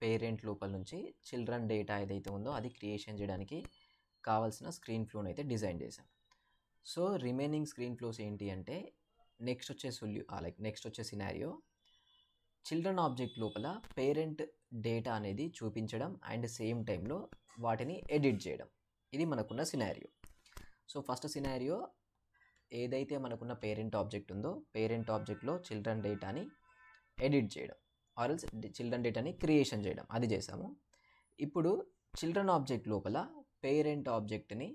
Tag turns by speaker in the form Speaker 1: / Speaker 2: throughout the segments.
Speaker 1: Parent లోపల నుంచి children data ఏదైతే ఉందో అది క్రియేషన్ చేయడానికి కావాల్సిన స్క్రీన్ ఫ్లోని అయితే డిజైన్ చేసాం. సో రిమైనింగ్ స్క్రీన్ ఫ్లోస్ ఏంటి అంటే నెక్స్ట్ వచ్చే సినారియో చిల్డ్రన్ ఆబ్జెక్ట్ లోపల పేరెంట్ డేటా అనేది చూపించడం అండ్ సేమ్ టైంలో వాటిని ఎడిట్ చేయడం. ఇది మనకున్న సినారియో. సో ఫస్ట్ సినారియో ఏదైతే మనకున్న పేరెంట్ ఆబ్జెక్ట్ ఉందో పేరెంట్ ఆబ్జెక్ట్లో చిల్డ్రన్ డేటాని ఎడిట్ చేయడం ఆర్ఎల్స్ చిల్డ్రన్ డేటాని క్రియేషన్ చేయడం అది చేసాము. ఇప్పుడు చిల్డ్రన్ ఆబ్జెక్ట్ లోపల పేరెంట్ ఆబ్జెక్ట్ని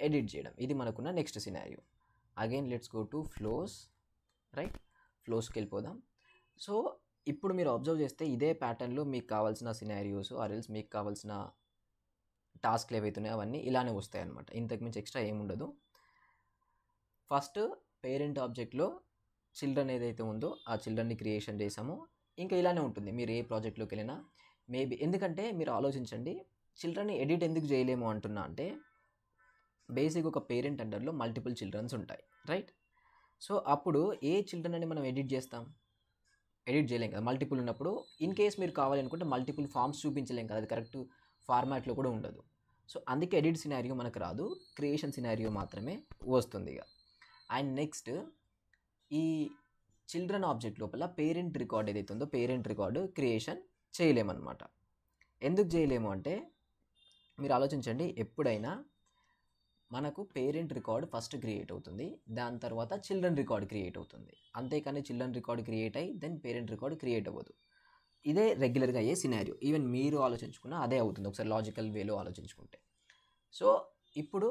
Speaker 1: ఎడిట్ చేయడం ఇది మనకున్న next scenario. Again let's go to flows. Right, ఫ్లోస్కి వెళ్ళిపోదాం. సో ఇప్పుడు మీరు అబ్జర్వ్ చేస్తే ఇదే ప్యాటర్న్లో మీకు కావాల్సిన సినారియోస్ ఆర్ఎల్స్ మీకు కావాల్సిన టాస్క్లు ఏవైతున్నాయో అవన్నీ ఇలానే వస్తాయి అన్నమాట. ఇంతకుమించి ఎక్స్ట్రా ఏముండదు. ఫస్ట్ పేరెంట్ ఆబ్జెక్ట్లో చిల్డ్రన్ ఏదైతే ఉందో ఆ చిల్డ్రన్ని క్రియేషన్ చేసాము. ఇంకా ఇలానే ఉంటుంది మీరు ఏ ప్రాజెక్ట్లోకి వెళ్ళినా. మేబీ ఎందుకంటే మీరు ఆలోచించండి, చిల్డ్రన్ని ఎడిట్ ఎందుకు చేయలేము అంటున్నా అంటే బేసిక్ ఒక పేరెంట్ అండర్లో మల్టిపుల్ చిల్డ్రన్స్ ఉంటాయి. రైట్, సో అప్పుడు ఏ చిల్డ్రన్ అని మనం ఎడిట్ చేస్తాం? ఎడిట్ చేయలేం కదా. మల్టిపుల్ ఉన్నప్పుడు ఇన్ కేస్ మీరు కావాలనుకుంటే మల్టిపుల్ ఫామ్స్ చూపించలేం కదా, అది కరెక్ట్ ఫార్మాట్లో కూడా ఉండదు. సో అందుకే ఎడిట్ సినారియో మనకు రాదు, క్రియేషన్ సినారియో మాత్రమే వస్తుంది ఇక. అండ్ నెక్స్ట్ ఈ చిల్డ్రన్ ఆబ్జెక్ట్ లోపల పేరెంట్ రికార్డ్ ఏదైతే ఉందో పేరెంట్ రికార్డు క్రియేషన్ చేయలేమన్నమాట. ఎందుకు చేయలేము అంటే మీరు ఆలోచించండి, ఎప్పుడైనా మనకు పేరెంట్ రికార్డ్ ఫస్ట్ క్రియేట్ అవుతుంది, దాని తర్వాత చిల్డ్రన్ రికార్డ్ క్రియేట్ అవుతుంది. అంతేకాని చిల్డ్రన్ రికార్డ్ క్రియేట్ అయ్యి దెన్ పేరెంట్ రికార్డ్ క్రియేట్ అవ్వదు. ఇదే రెగ్యులర్గా అయ్యే సినారియో. ఈవెన్ మీరు ఆలోచించుకున్నా అదే అవుతుంది ఒకసారి లాజికల్ వేలో ఆలోచించుకుంటే. సో ఇప్పుడు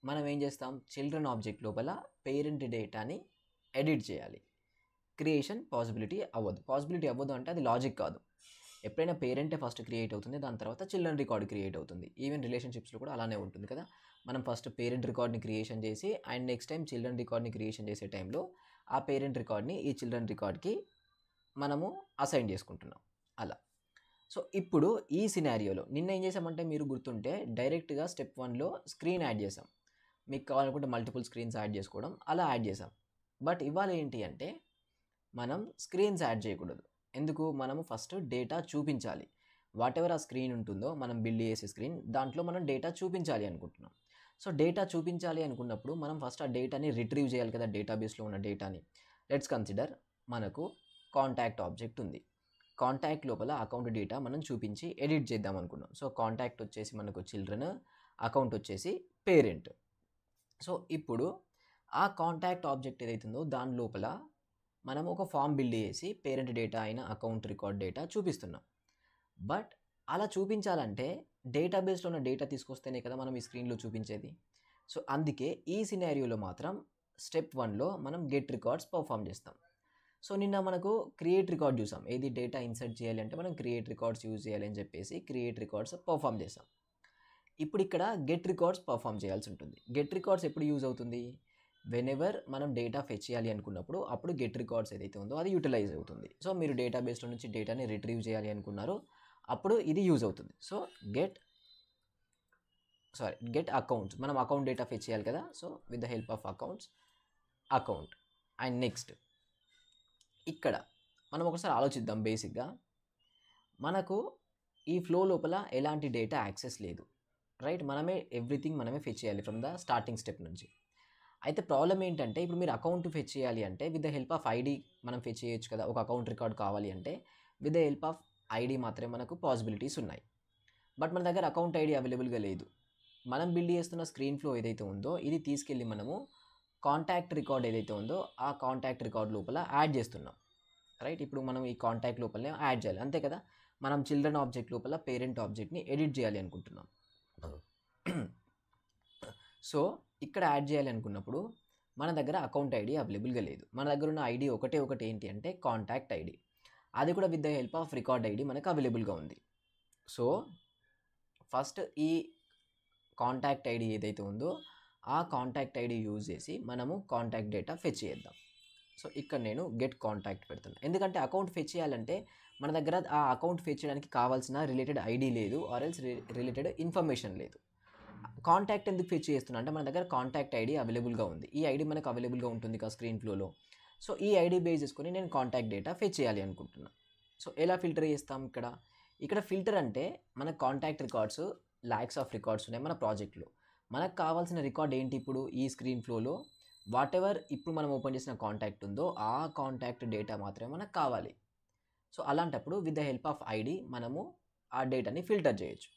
Speaker 1: మనం ఏం చేస్తాం, చిల్డ్రన్ ఆబ్జెక్ట్ లోపల పేరెంట్ డేటాని ఎడిట్ చేయాలి. క్రియేషన్ పాసిబిలిటీ అవ్వదు అంటే అది లాజిక్ కాదు. ఎప్పుడైనా పేరెంటే ఫస్ట్ క్రియేట్ అవుతుంది, దాని తర్వాత చిల్డ్రన్ రికార్డ్ క్రియేట్ అవుతుంది. ఈవెన్ రిలేషన్షిప్స్లో కూడా అలానే ఉంటుంది కదా. మనం ఫస్ట్ పేరెంట్ రికార్డ్ని క్రియేషన్ చేసి అండ్ నెక్స్ట్ టైం చిల్డ్రన్ రికార్డ్ని క్రియేషన్ చేసే టైంలో ఆ పేరెంట్ రికార్డ్ని ఈ చిల్డ్రన్ రికార్డ్కి మనము అసైన్ చేసుకుంటున్నాం అలా. సో ఇప్పుడు ఈ సినారియోలో నిన్న ఏం చేసామంటే మీరు గుర్తుంటే డైరెక్ట్గా స్టెప్ 1లో స్క్రీన్ యాడ్ చేసాం. మీకు కావాలనుకుంటే మల్టిపుల్ స్క్రీన్స్ యాడ్ చేసుకోవడం అలా యాడ్ చేసాం. బట్ ఇవాళ ఏంటి అంటే మనం స్క్రీన్స్ యాడ్ చేయకూడదు. ఎందుకు? మనము ఫస్ట్ డేటా చూపించాలి. వాట్ ఎవర్ ఆ స్క్రీన్ ఉంటుందో మనం బిల్డ్ చేసే స్క్రీన్ దాంట్లో మనం డేటా చూపించాలి అనుకుంటున్నాం. సో డేటా చూపించాలి అనుకున్నప్పుడు మనం ఫస్ట్ ఆ డేటాని రిట్రీవ్ చేయాలి కదా, డేటాబేస్లో ఉన్న డేటాని. లెట్స్ కన్సిడర్ మనకు కాంటాక్ట్ ఆబ్జెక్ట్ ఉంది. కాంటాక్ట్ లోపల అకౌంట్ డేటా మనం చూపించి ఎడిట్ చేద్దాం అనుకున్నాం. సో కాంటాక్ట్ వచ్చేసి మనకు చిల్డ్రన్, అకౌంట్ వచ్చేసి పేరెంట్. సో ఇప్పుడు ఆ కాంటాక్ట్ ఆబ్జెక్ట్ ఏదైతుందో దాని లోపల మనం ఒక ఫామ్ బిల్డ్ చేసి పేరెంట్ డేటా అయిన అకౌంట్ రికార్డ్ డేటా చూపిస్తున్నాం. బట్ అలా చూపించాలంటే డేటాబేస్లో ఉన్న డేటా తీసుకొస్తేనే కదా మనం ఈ స్క్రీన్లో చూపించేది. సో అందుకే ఈ సినారియోలో మాత్రం స్టెప్ 1లో మనం గెట్ రికార్డ్స్ పర్ఫామ్ చేస్తాం. సో నిన్న మనకు క్రియేట్ రికార్డ్ చూసాం. ఏది డేటా ఇన్సర్ట్ చేయాలి అంటే మనం క్రియేట్ రికార్డ్స్ యూజ్ చేయాలి అని చెప్పేసి క్రియేట్ రికార్డ్స్ పర్ఫామ్ చేసాం. ఇప్పుడు ఇక్కడ గెట్ రికార్డ్స్ పర్ఫామ్ చేయాల్సి ఉంటుంది. గెట్ రికార్డ్స్ ఎప్పుడు యూజ్ అవుతుంది? వెనెవర్ మనం డేటా ఫెచ్ చేయాలి అనుకున్నప్పుడు అప్పుడు గెట్ రికార్డ్స్ ఏదైతే ఉందో అది యూటిలైజ్ అవుతుంది. సో మీరు డేటాబేస్లో నుంచి డేటాని రిట్రీవ్ చేయాలి అనుకున్నారో అప్పుడు ఇది యూజ్ అవుతుంది. సో గెట్ అకౌంట్స్, మనం అకౌంట్ డేటా ఫెచ్ చేయాలి కదా. So with the help of account. And next ఇక్కడ మనం ఒకసారి ఆలోచిద్దాం. బేసిక్గా మనకు ఈ ఫ్లో లోపల ఎలాంటి డేటా యాక్సెస్ లేదు. రైట్, ఎవ్రీథింగ్ మనమే ఫెచ్ చేయాలి ఫ్రమ్ ద స్టార్టింగ్ స్టెప్ నుంచి. అయితే ప్రాబ్లం ఏంటంటే ఇప్పుడు మీరు అకౌంట్ ఫెచ్ చేయాలి అంటే with the help of ID మనం ఫెచ్ చేయొచ్చు కదా. ఒక అకౌంట్ రికార్డ్ కావాలి అంటే with the help of ID మాత్రమే మనకు పాసిబిలిటీస్ ఉన్నాయి. బట్ మన దగ్గర అకౌంట్ ఐడి అవైలబుల్గా లేదు. మనం బిల్డ్ చేస్తున్న స్క్రీన్ ఫ్లో ఏదైతే ఉందో ఇది తీసుకెళ్ళి మనము కాంటాక్ట్ రికార్డ్ ఏదైతే ఉందో ఆ కాంటాక్ట్ రికార్డ్ లోపల యాడ్ చేస్తున్నాం. రైట్, ఇప్పుడు మనం ఈ కాంటాక్ట్ లోపలనే యాడ్ చేయాలి అంతే కదా. మనం చిల్డ్రన్ ఆబ్జెక్ట్ లోపల పేరెంట్ ఆబ్జెక్ట్ని ఎడిట్ చేయాలి అనుకుంటున్నాం. సో ఇక్కడ యాడ్ చేయాలి అనుకున్నప్పుడు మన దగ్గర అకౌంట్ ఐడి అవైలబుల్గా లేదు. మన దగ్గర ఉన్న ఐడి ఒకటి ఏంటి అంటే కాంటాక్ట్ ఐడి. అది కూడా with the help of record ID మనకు అవైలబుల్గా ఉంది. సో ఫస్ట్ ఈ కాంటాక్ట్ ఐడి ఏదైతే ఉందో ఆ కాంటాక్ట్ ఐడి యూజ్ చేసి మనము కాంటాక్ట్ డేటా ఫెచ్ చేద్దాం. సో ఇక్కడ నేను గెట్ కాంటాక్ట్ పెడుతున్నాను. ఎందుకంటే అకౌంట్ ఫెచ్ చేయాలంటే మన దగ్గర ఆ అకౌంట్ ఫెచ్ చేయడానికి కావాల్సిన రిలేటెడ్ ఐడి లేదు ఆర్ ఎల్స్ రిలేటెడ్ ఇన్ఫర్మేషన్ లేదు. కాంటాక్ట్ ఎందుకు ఫెచ్ చేస్తున్నా అంటే మన దగ్గర కాంటాక్ట్ ఐడి అవైలబుల్గా ఉంది. ఈ ఐడి మనకు అవైలబుల్గా ఉంటుంది కదా స్క్రీన్ ఫ్లోలో. సో ఈ ఐడి బేస్ చేసుకొని నేను కాంటాక్ట్ డేటా ఫెచ్ చేయాలి అనుకుంటున్నాను. సో ఎలా ఫిల్టర్ చేస్తాం ఇక్కడ ఫిల్టర్ అంటే మన contact records lakhs of records ఉన్నాయి మన ప్రాజెక్ట్లో. మనకు కావాల్సిన రికార్డ్ ఏంటి ఇప్పుడు ఈ స్క్రీన్ ఫ్లోలో వాట్ ఎవర్ ఇప్పుడు మనం ఓపెన్ చేసిన కాంటాక్ట్ ఉందో ఆ కాంటాక్ట్ డేటా మాత్రమే మనకు కావాలి. సో అలాంటప్పుడు with the help of ID మనము ఆ డేటాని ఫిల్టర్ చేయొచ్చు.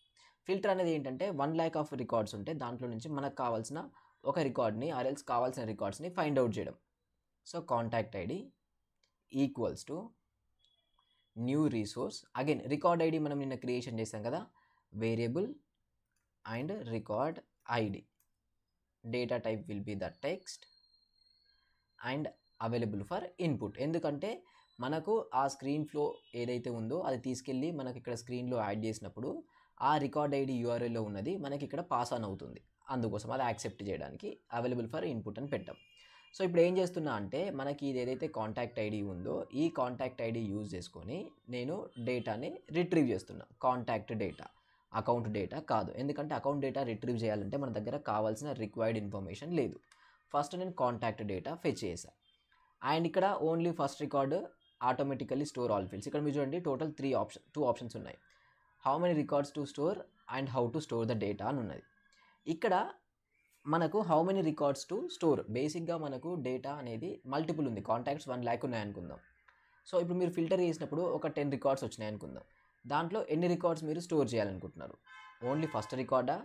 Speaker 1: ఫిల్టర్ అనేది ఏంటంటే 1,00,000 ఆఫ్ రికార్డ్స్ ఉంటే దాంట్లో నుంచి మనకు కావాల్సిన ఒక రికార్డ్ని ఆర్ఎల్స్ కావాల్సిన రికార్డ్స్ని ఫైండ్ అవుట్ చేయడం. So contact ID equals to new resource, again record ID మనం నిన్న క్రియేషన్ చేసాం కదా, variable and record ID, data type will be the text and available for input. ఎందుకంటే మనకు ఆ స్క్రీన్ ఫ్లో ఏదైతే ఉందో అది తీసుకెళ్ళి మనకి ఇక్కడ స్క్రీన్లో యాడ్ చేసినప్పుడు ఆ రికార్డ్ ఐడి యూఆర్ఎల్లో ఉన్నది మనకి ఇక్కడ పాస్ ఆన్ అవుతుంది, అందుకోసం అది యాక్సెప్ట్ చేయడానికి అవైలబుల్ ఫర్ ఇన్పుట్ అని పెట్టాం. సో ఇప్పుడు ఏం చేస్తున్నా అంటే మనకి ఇది ఏదైతే కాంటాక్ట్ ఐడి ఉందో ఈ కాంటాక్ట్ ఐడి యూజ్ చేసుకొని నేను డేటాని రిట్రీవ్ చేస్తున్నా. కాంటాక్ట్ డేటా, అకౌంట్ డేటా కాదు. ఎందుకంటే అకౌంట్ డేటా రిట్రీవ్ చేయాలంటే మన దగ్గర కావాల్సిన రిక్వైర్డ్ ఇన్ఫర్మేషన్ లేదు. ఫస్ట్ నేను కాంటాక్ట్ డేటా ఫెచ్ చేశాను అండ్ ఇక్కడ only first record automatically store all fields. ఇక్కడ మీరు చూడండి టోటల్ 2 ఆప్షన్స్ ఉన్నాయి, how many records to store and how to store the data అని ఉన్నది. ఇక్కడ మనకు how many records to store, బేసిక్గా మనకు డేటా అనేది మల్టిపుల్ ఉంది, కాంటాక్ట్స్ 1,00,000 ఉన్నాయనుకుందాం. సో ఇప్పుడు మీరు ఫిల్టర్ చేసినప్పుడు ఒక 10 రికార్డ్స్ వచ్చినాయి అనుకుందాం. దాంట్లో ఎన్ని రికార్డ్స్ మీరు స్టోర్ చేయాలనుకుంటున్నారు? ఓన్లీ ఫస్ట్ రికార్డా,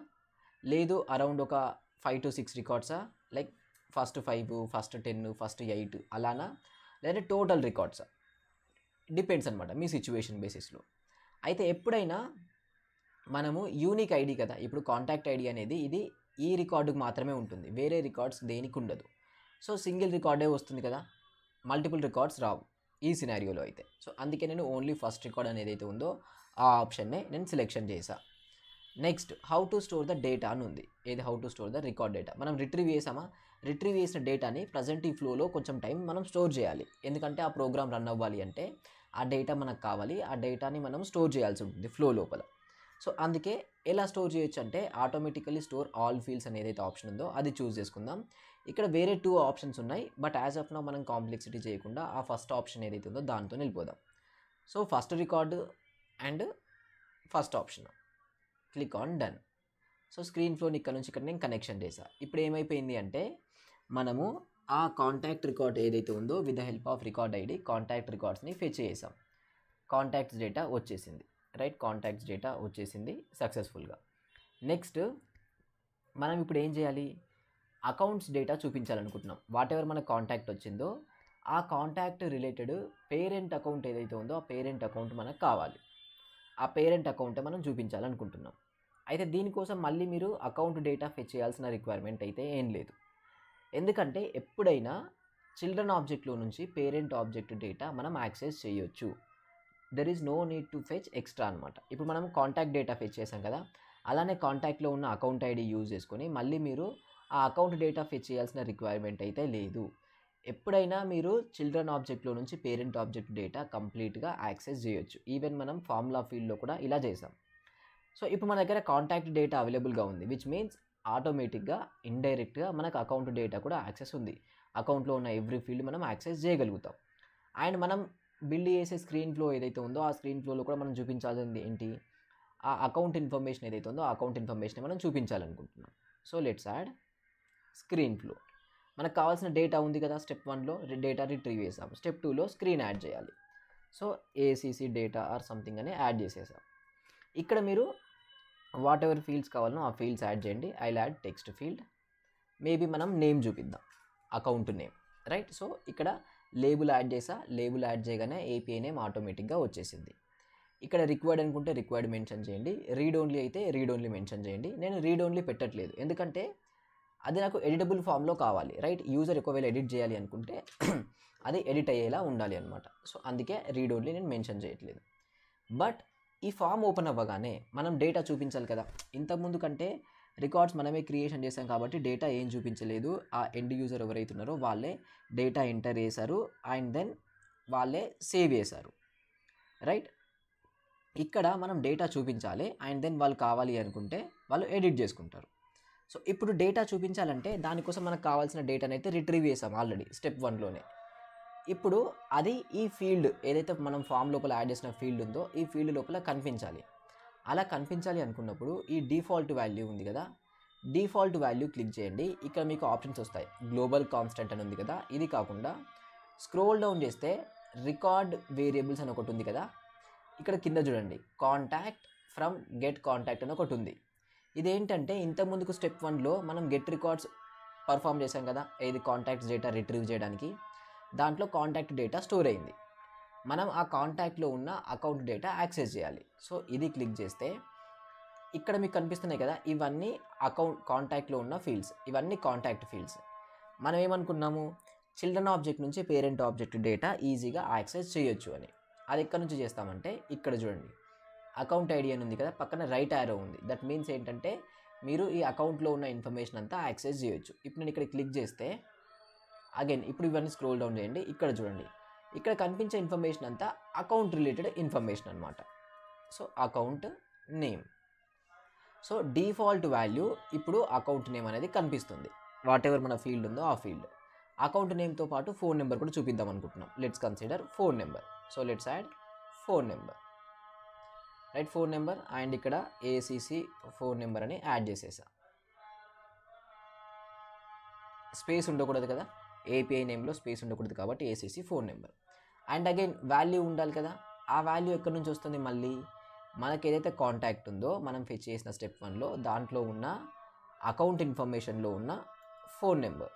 Speaker 1: లేదు అరౌండ్ ఒక 5 to 6 రికార్డ్సా, లైక్ ఫస్ట్ 5, ఫస్ట్ 10, ఫస్ట్ 8 అలానా, లేదా టోటల్ రికార్డ్సా? డిపెండ్స్ అనమాట మీ సిచ్యువేషన్ బేసిస్లో. అయితే ఎప్పుడైనా మనము యూనిక్ ఐడి కదా, ఇప్పుడు కాంటాక్ట్ ఐడి అనేది ఇది ఈ రికార్డుకు మాత్రమే ఉంటుంది, వేరే రికార్డ్స్ దేనికి ఉండదు. సో సింగిల్ రికార్డే వస్తుంది కదా, మల్టిపుల్ రికార్డ్స్ రావు ఈ సినారియోలో అయితే. సో అందుకే నేను ఓన్లీ ఫస్ట్ రికార్డ్ అనేది ఏదైతే ఉందో ఆ ఆప్షన్నే నేను సెలెక్షన్ చేశాను. Next how to store the data అని ఉంది. ఏది how to store the record data. మనం రిట్రీవ్ చేసామా, రిట్రీవ్ చేసిన డేటాని ప్రజెంట్ ఈ ఫ్లోలో కొంచెం టైం మనం స్టోర్ చేయాలి. ఎందుకంటే ఆ ప్రోగ్రామ్ రన్ అవ్వాలి అంటే ఆ డేటా మనకు కావాలి, ఆ డేటాని మనం స్టోర్ చేయాల్సి ఉంటుంది ఫ్లో లోపల. సో అందుకే ఎలా స్టోర్ చేయొచ్చు అంటే ఆటోమేటికల్లీ స్టోర్ ఆల్ ఫీల్డ్స్ అని ఏదైతే ఆప్షన్ ఉందో అది చూస్ చేసుకుందాం. ఇక్కడ వేరే 2 ఆప్షన్స్ ఉన్నాయి, బట్ యాజ్ ఆఫ్ నౌ మనం కాంప్లెక్సిటీ చేయకుండా ఆ ఫస్ట్ ఆప్షన్ ఏదైతే ఉందో దాంతో వెళ్ళిపోదాం. So first record and first option, click on done. So screen ఫ్లోని ఇక్కడ నుంచి ఇక్కడ నేను కనెక్షన్ చేశాను. ఇప్పుడు ఏమైపోయింది అంటే మనము ఆ కాంటాక్ట్ రికార్డ్ ఏదైతే ఉందో with the help of record ID contact రికార్డ్స్ని ఫెచ్ చేసాం. కాంటాక్ట్స్ డేటా వచ్చేసింది, రైట్, కాంటాక్ట్స్ డేటా వచ్చేసింది సక్సెస్ఫుల్గా. నెక్స్ట్ మనం ఇప్పుడు ఏం చేయాలి, అకౌంట్స్ డేటా చూపించాలనుకుంటున్నాం. వాట్ ఎవర్ మన కాంటాక్ట్ వచ్చిందో ఆ కాంటాక్ట్ రిలేటెడ్ పేరెంట్ అకౌంట్ ఏదైతే ఉందో ఆ పేరెంట్ అకౌంట్ మనకు కావాలి, ఆ పేరెంట్ అకౌంట్ మనం చూపించాలనుకుంటున్నాం. అయితే దీనికోసం మళ్ళీ మీరు అకౌంట్ డేటా ఫెచ్ చేయాల్సిన రిక్వైర్మెంట్ అయితే ఏం లేదు. ఎందుకంటే ఎప్పుడైనా చిల్డ్రన్ ఆబ్జెక్ట్లో నుంచి పేరెంట్ ఆబ్జెక్ట్ డేటా మనం యాక్సెస్ చేయొచ్చు. There is no need to fetch extra అనమాట. ఇప్పుడు మనం కాంటాక్ట్ డేటా ఫెచ్ చేసాం కదా, అలానే కాంటాక్ట్లో ఉన్న అకౌంట్ ఐడి యూజ్ చేసుకొని మళ్ళీ మీరు ఆ అకౌంట్ డేటా ఫెచ్ చేయాల్సిన రిక్వైర్మెంట్ అయితే లేదు. ఎప్పుడైనా మీరు చిల్డ్రన్ ఆబ్జెక్ట్లో నుంచి పేరెంట్ ఆబ్జెక్ట్ డేటా కంప్లీట్గా యాక్సెస్ చేయొచ్చు. ఈవెన్ మనం ఫార్ములా ఫీల్డ్లో కూడా ఇలా చేసాం. సో ఇప్పుడు మన దగ్గర కాంటాక్ట్ డేటా అవైలబుల్గా ఉంది, విచ్ మీన్స్ ఆటోమేటిక్గా ఇండైరెక్ట్గా మనకు అకౌంట్ డేటా కూడా యాక్సెస్ ఉంది. అకౌంట్లో ఉన్న ఎవ్రీ ఫీల్డ్ మనం యాక్సెస్ చేయగలుగుతాం. అండ్ మనం బిల్డ్ చేసే స్క్రీన్ ఫ్లో ఏదైతే ఉందో ఆ స్క్రీన్ ఫ్లోలో కూడా మనం చూపించాల్సింది ఏంటి, ఆ అకౌంట్ ఇన్ఫర్మేషన్ ఏదైతే ఉందో ఆ అకౌంట్ ఇన్ఫర్మేషన్ మనం చూపించాలనుకుంటున్నాం. So let's add screen flow. మనకు కావాల్సిన డేటా ఉంది కదా, స్టెప్ 1లో డేటా రిట్రీవ్ చేసాం, స్టెప్ 2లో స్క్రీన్ యాడ్ చేయాలి. So ACC data or something అని యాడ్ చేసేసాం. ఇక్కడ మీరు వాట్ ఎవర్ ఫీల్డ్స్ కావాలనో ఆ ఫీల్డ్స్ యాడ్ చేయండి. I add text field, maybe మనం నేమ్ చూపిద్దాం, అకౌంట్ నేమ్, రైట్. సో ఇక్కడ లేబుల్ యాడ్ చేసా, లేబుల్ యాడ్ చేయగానే ఏపీఐ నేమ్ ఆటోమేటిక్గా వచ్చేసింది. ఇక్కడ రిక్వైర్డ్ అనుకుంటే రిక్వైర్డ్ మెన్షన్ చేయండి, రీడ్ ఓన్లీ అయితే రీడ్ ఓన్లీ మెన్షన్ చేయండి. నేను రీడ్ ఓన్లీ పెట్టట్లేదు ఎందుకంటే అది నాకు ఎడిటబుల్ ఫామ్లో కావాలి, రైట్. యూజర్ ఒకవేళ ఎడిట్ చేయాలి అనుకుంటే అది ఎడిట్ అయ్యేలా ఉండాలి అనమాట. సో అందుకే రీడ్ ఓన్లీ నేను మెన్షన్ చేయట్లేదు. బట్ ఈ ఫామ్ ఓపెన్ అవ్వగానే మనం డేటా చూపించాలి కదా. ఇంతకుముందు కంటే రికార్డ్స్ మనమే క్రియేషన్ చేసాం కాబట్టి డేటా ఏం చూపించలేదు. ఆ ఎండ్ యూజర్ ఎవరైతున్నారో వాళ్ళే డేటా ఎంటర్ చేశారు అండ్ దెన్ వాళ్ళే సేవ్ చేశారు, రైట్. ఇక్కడ మనం డేటా చూపించాలి అండ్ దెన్ వాళ్ళు కావాలి అనుకుంటే వాళ్ళు ఎడిట్ చేసుకుంటారు. సో ఇప్పుడు డేటా చూపించాలంటే దానికోసం మనకు కావాల్సిన డేటాని అయితే రిట్రీవ్ చేసాం ఆల్రెడీ స్టెప్ 1లోనే. ఇప్పుడు అది ఈ ఫీల్డ్ ఏదైతే మనం ఫామ్ లోపల యాడ్ చేసిన ఫీల్డ్ ఉందో ఈ ఫీల్డ్ లోపల కనిపించాలి. అలా కనిపించాలి అనుకున్నప్పుడు ఈ డిఫాల్ట్ వాల్యూ ఉంది కదా, డిఫాల్ట్ వాల్యూ క్లిక్ చేయండి. ఇక్కడ మీకు ఆప్షన్స్ వస్తాయి. గ్లోబల్ కాన్స్టెంట్ అని ఉంది కదా, ఇది కాకుండా స్క్రోల్ డౌన్ చేస్తే రికార్డ్ వేరియబుల్స్ అని ఒకటి ఉంది కదా, ఇక్కడ కింద చూడండి కాంటాక్ట్ ఫ్రమ్ గెట్ కాంటాక్ట్ అని ఒకటి ఉంది. ఇదేంటంటే ఇంతకుముందుకు స్టెప్ 1లో మనం గెట్ రికార్డ్స్ పర్ఫామ్ చేసాం కదా, ఇది కాంటాక్ట్స్ డేటా రిట్రీవ్ చేయడానికి. దాంట్లో కాంటాక్ట్ డేటా స్టోర్ అయింది. మనం ఆ కాంటాక్ట్లో ఉన్న అకౌంట్ డేటా యాక్సెస్ చేయాలి. సో ఇది క్లిక్ చేస్తే ఇక్కడ మీకు కనిపిస్తున్నాయి కదా, ఇవన్నీ కాంటాక్ట్లో ఉన్న ఫీల్డ్స్, ఇవన్నీ కాంటాక్ట్ ఫీల్డ్స్. మనం ఏమనుకున్నాము, చిల్డ్రన్ ఆబ్జెక్ట్ నుంచి పేరెంట్ ఆబ్జెక్ట్ డేటా ఈజీగా యాక్సెస్ చేయొచ్చు అని. అది ఎక్కడి నుంచి చేస్తామంటే ఇక్కడ చూడండి అకౌంట్ ఐడి అని ఉంది కదా, పక్కన రైట్ యారో ఉంది. దట్ మీన్స్ ఏంటంటే మీరు ఈ అకౌంట్లో ఉన్న ఇన్ఫర్మేషన్ అంతా యాక్సెస్ చేయొచ్చు. ఇప్పుడు నేను ఇక్కడ క్లిక్ చేస్తే అగైన్ ఇప్పుడు ఇవన్నీ స్క్రోల్ డౌన్ చేయండి. ఇక్కడ చూడండి, ఇక్కడ కనిపించే ఇన్ఫర్మేషన్ అంతా అకౌంట్ రిలేటెడ్ ఇన్ఫర్మేషన్ అనమాట. So account name. So default value ఇప్పుడు అకౌంట్ నేమ్ అనేది కనిపిస్తుంది. వాట్ ఎవర్ మన ఫీల్డ్ ఉందో ఆ ఫీల్డ్. అకౌంట్ నేమ్తో పాటు ఫోన్ నెంబర్ కూడా చూపిద్దాం అనుకుంటున్నాం. Let's consider phone number. So let's add phone number, right, phone number. And ఇక్కడ ఏసీసీ ఫోన్ నెంబర్ అని యాడ్ చేసేసా. స్పేస్ ఉండకూడదు కదా, ఏపీఐ నేమ్లో స్పేస్ ఉండకూడదు కాబట్టి ACC phone number. And again value ఉండాలి కదా, ఆ వాల్యూ ఎక్కడి నుంచి వస్తుంది, మళ్ళీ మనకి ఏదైతే కాంటాక్ట్ ఉందో మనం ఫెచ్ చేసిన స్టెప్ 1లో దాంట్లో ఉన్న అకౌంట్ ఇన్ఫర్మేషన్లో ఉన్న phone number,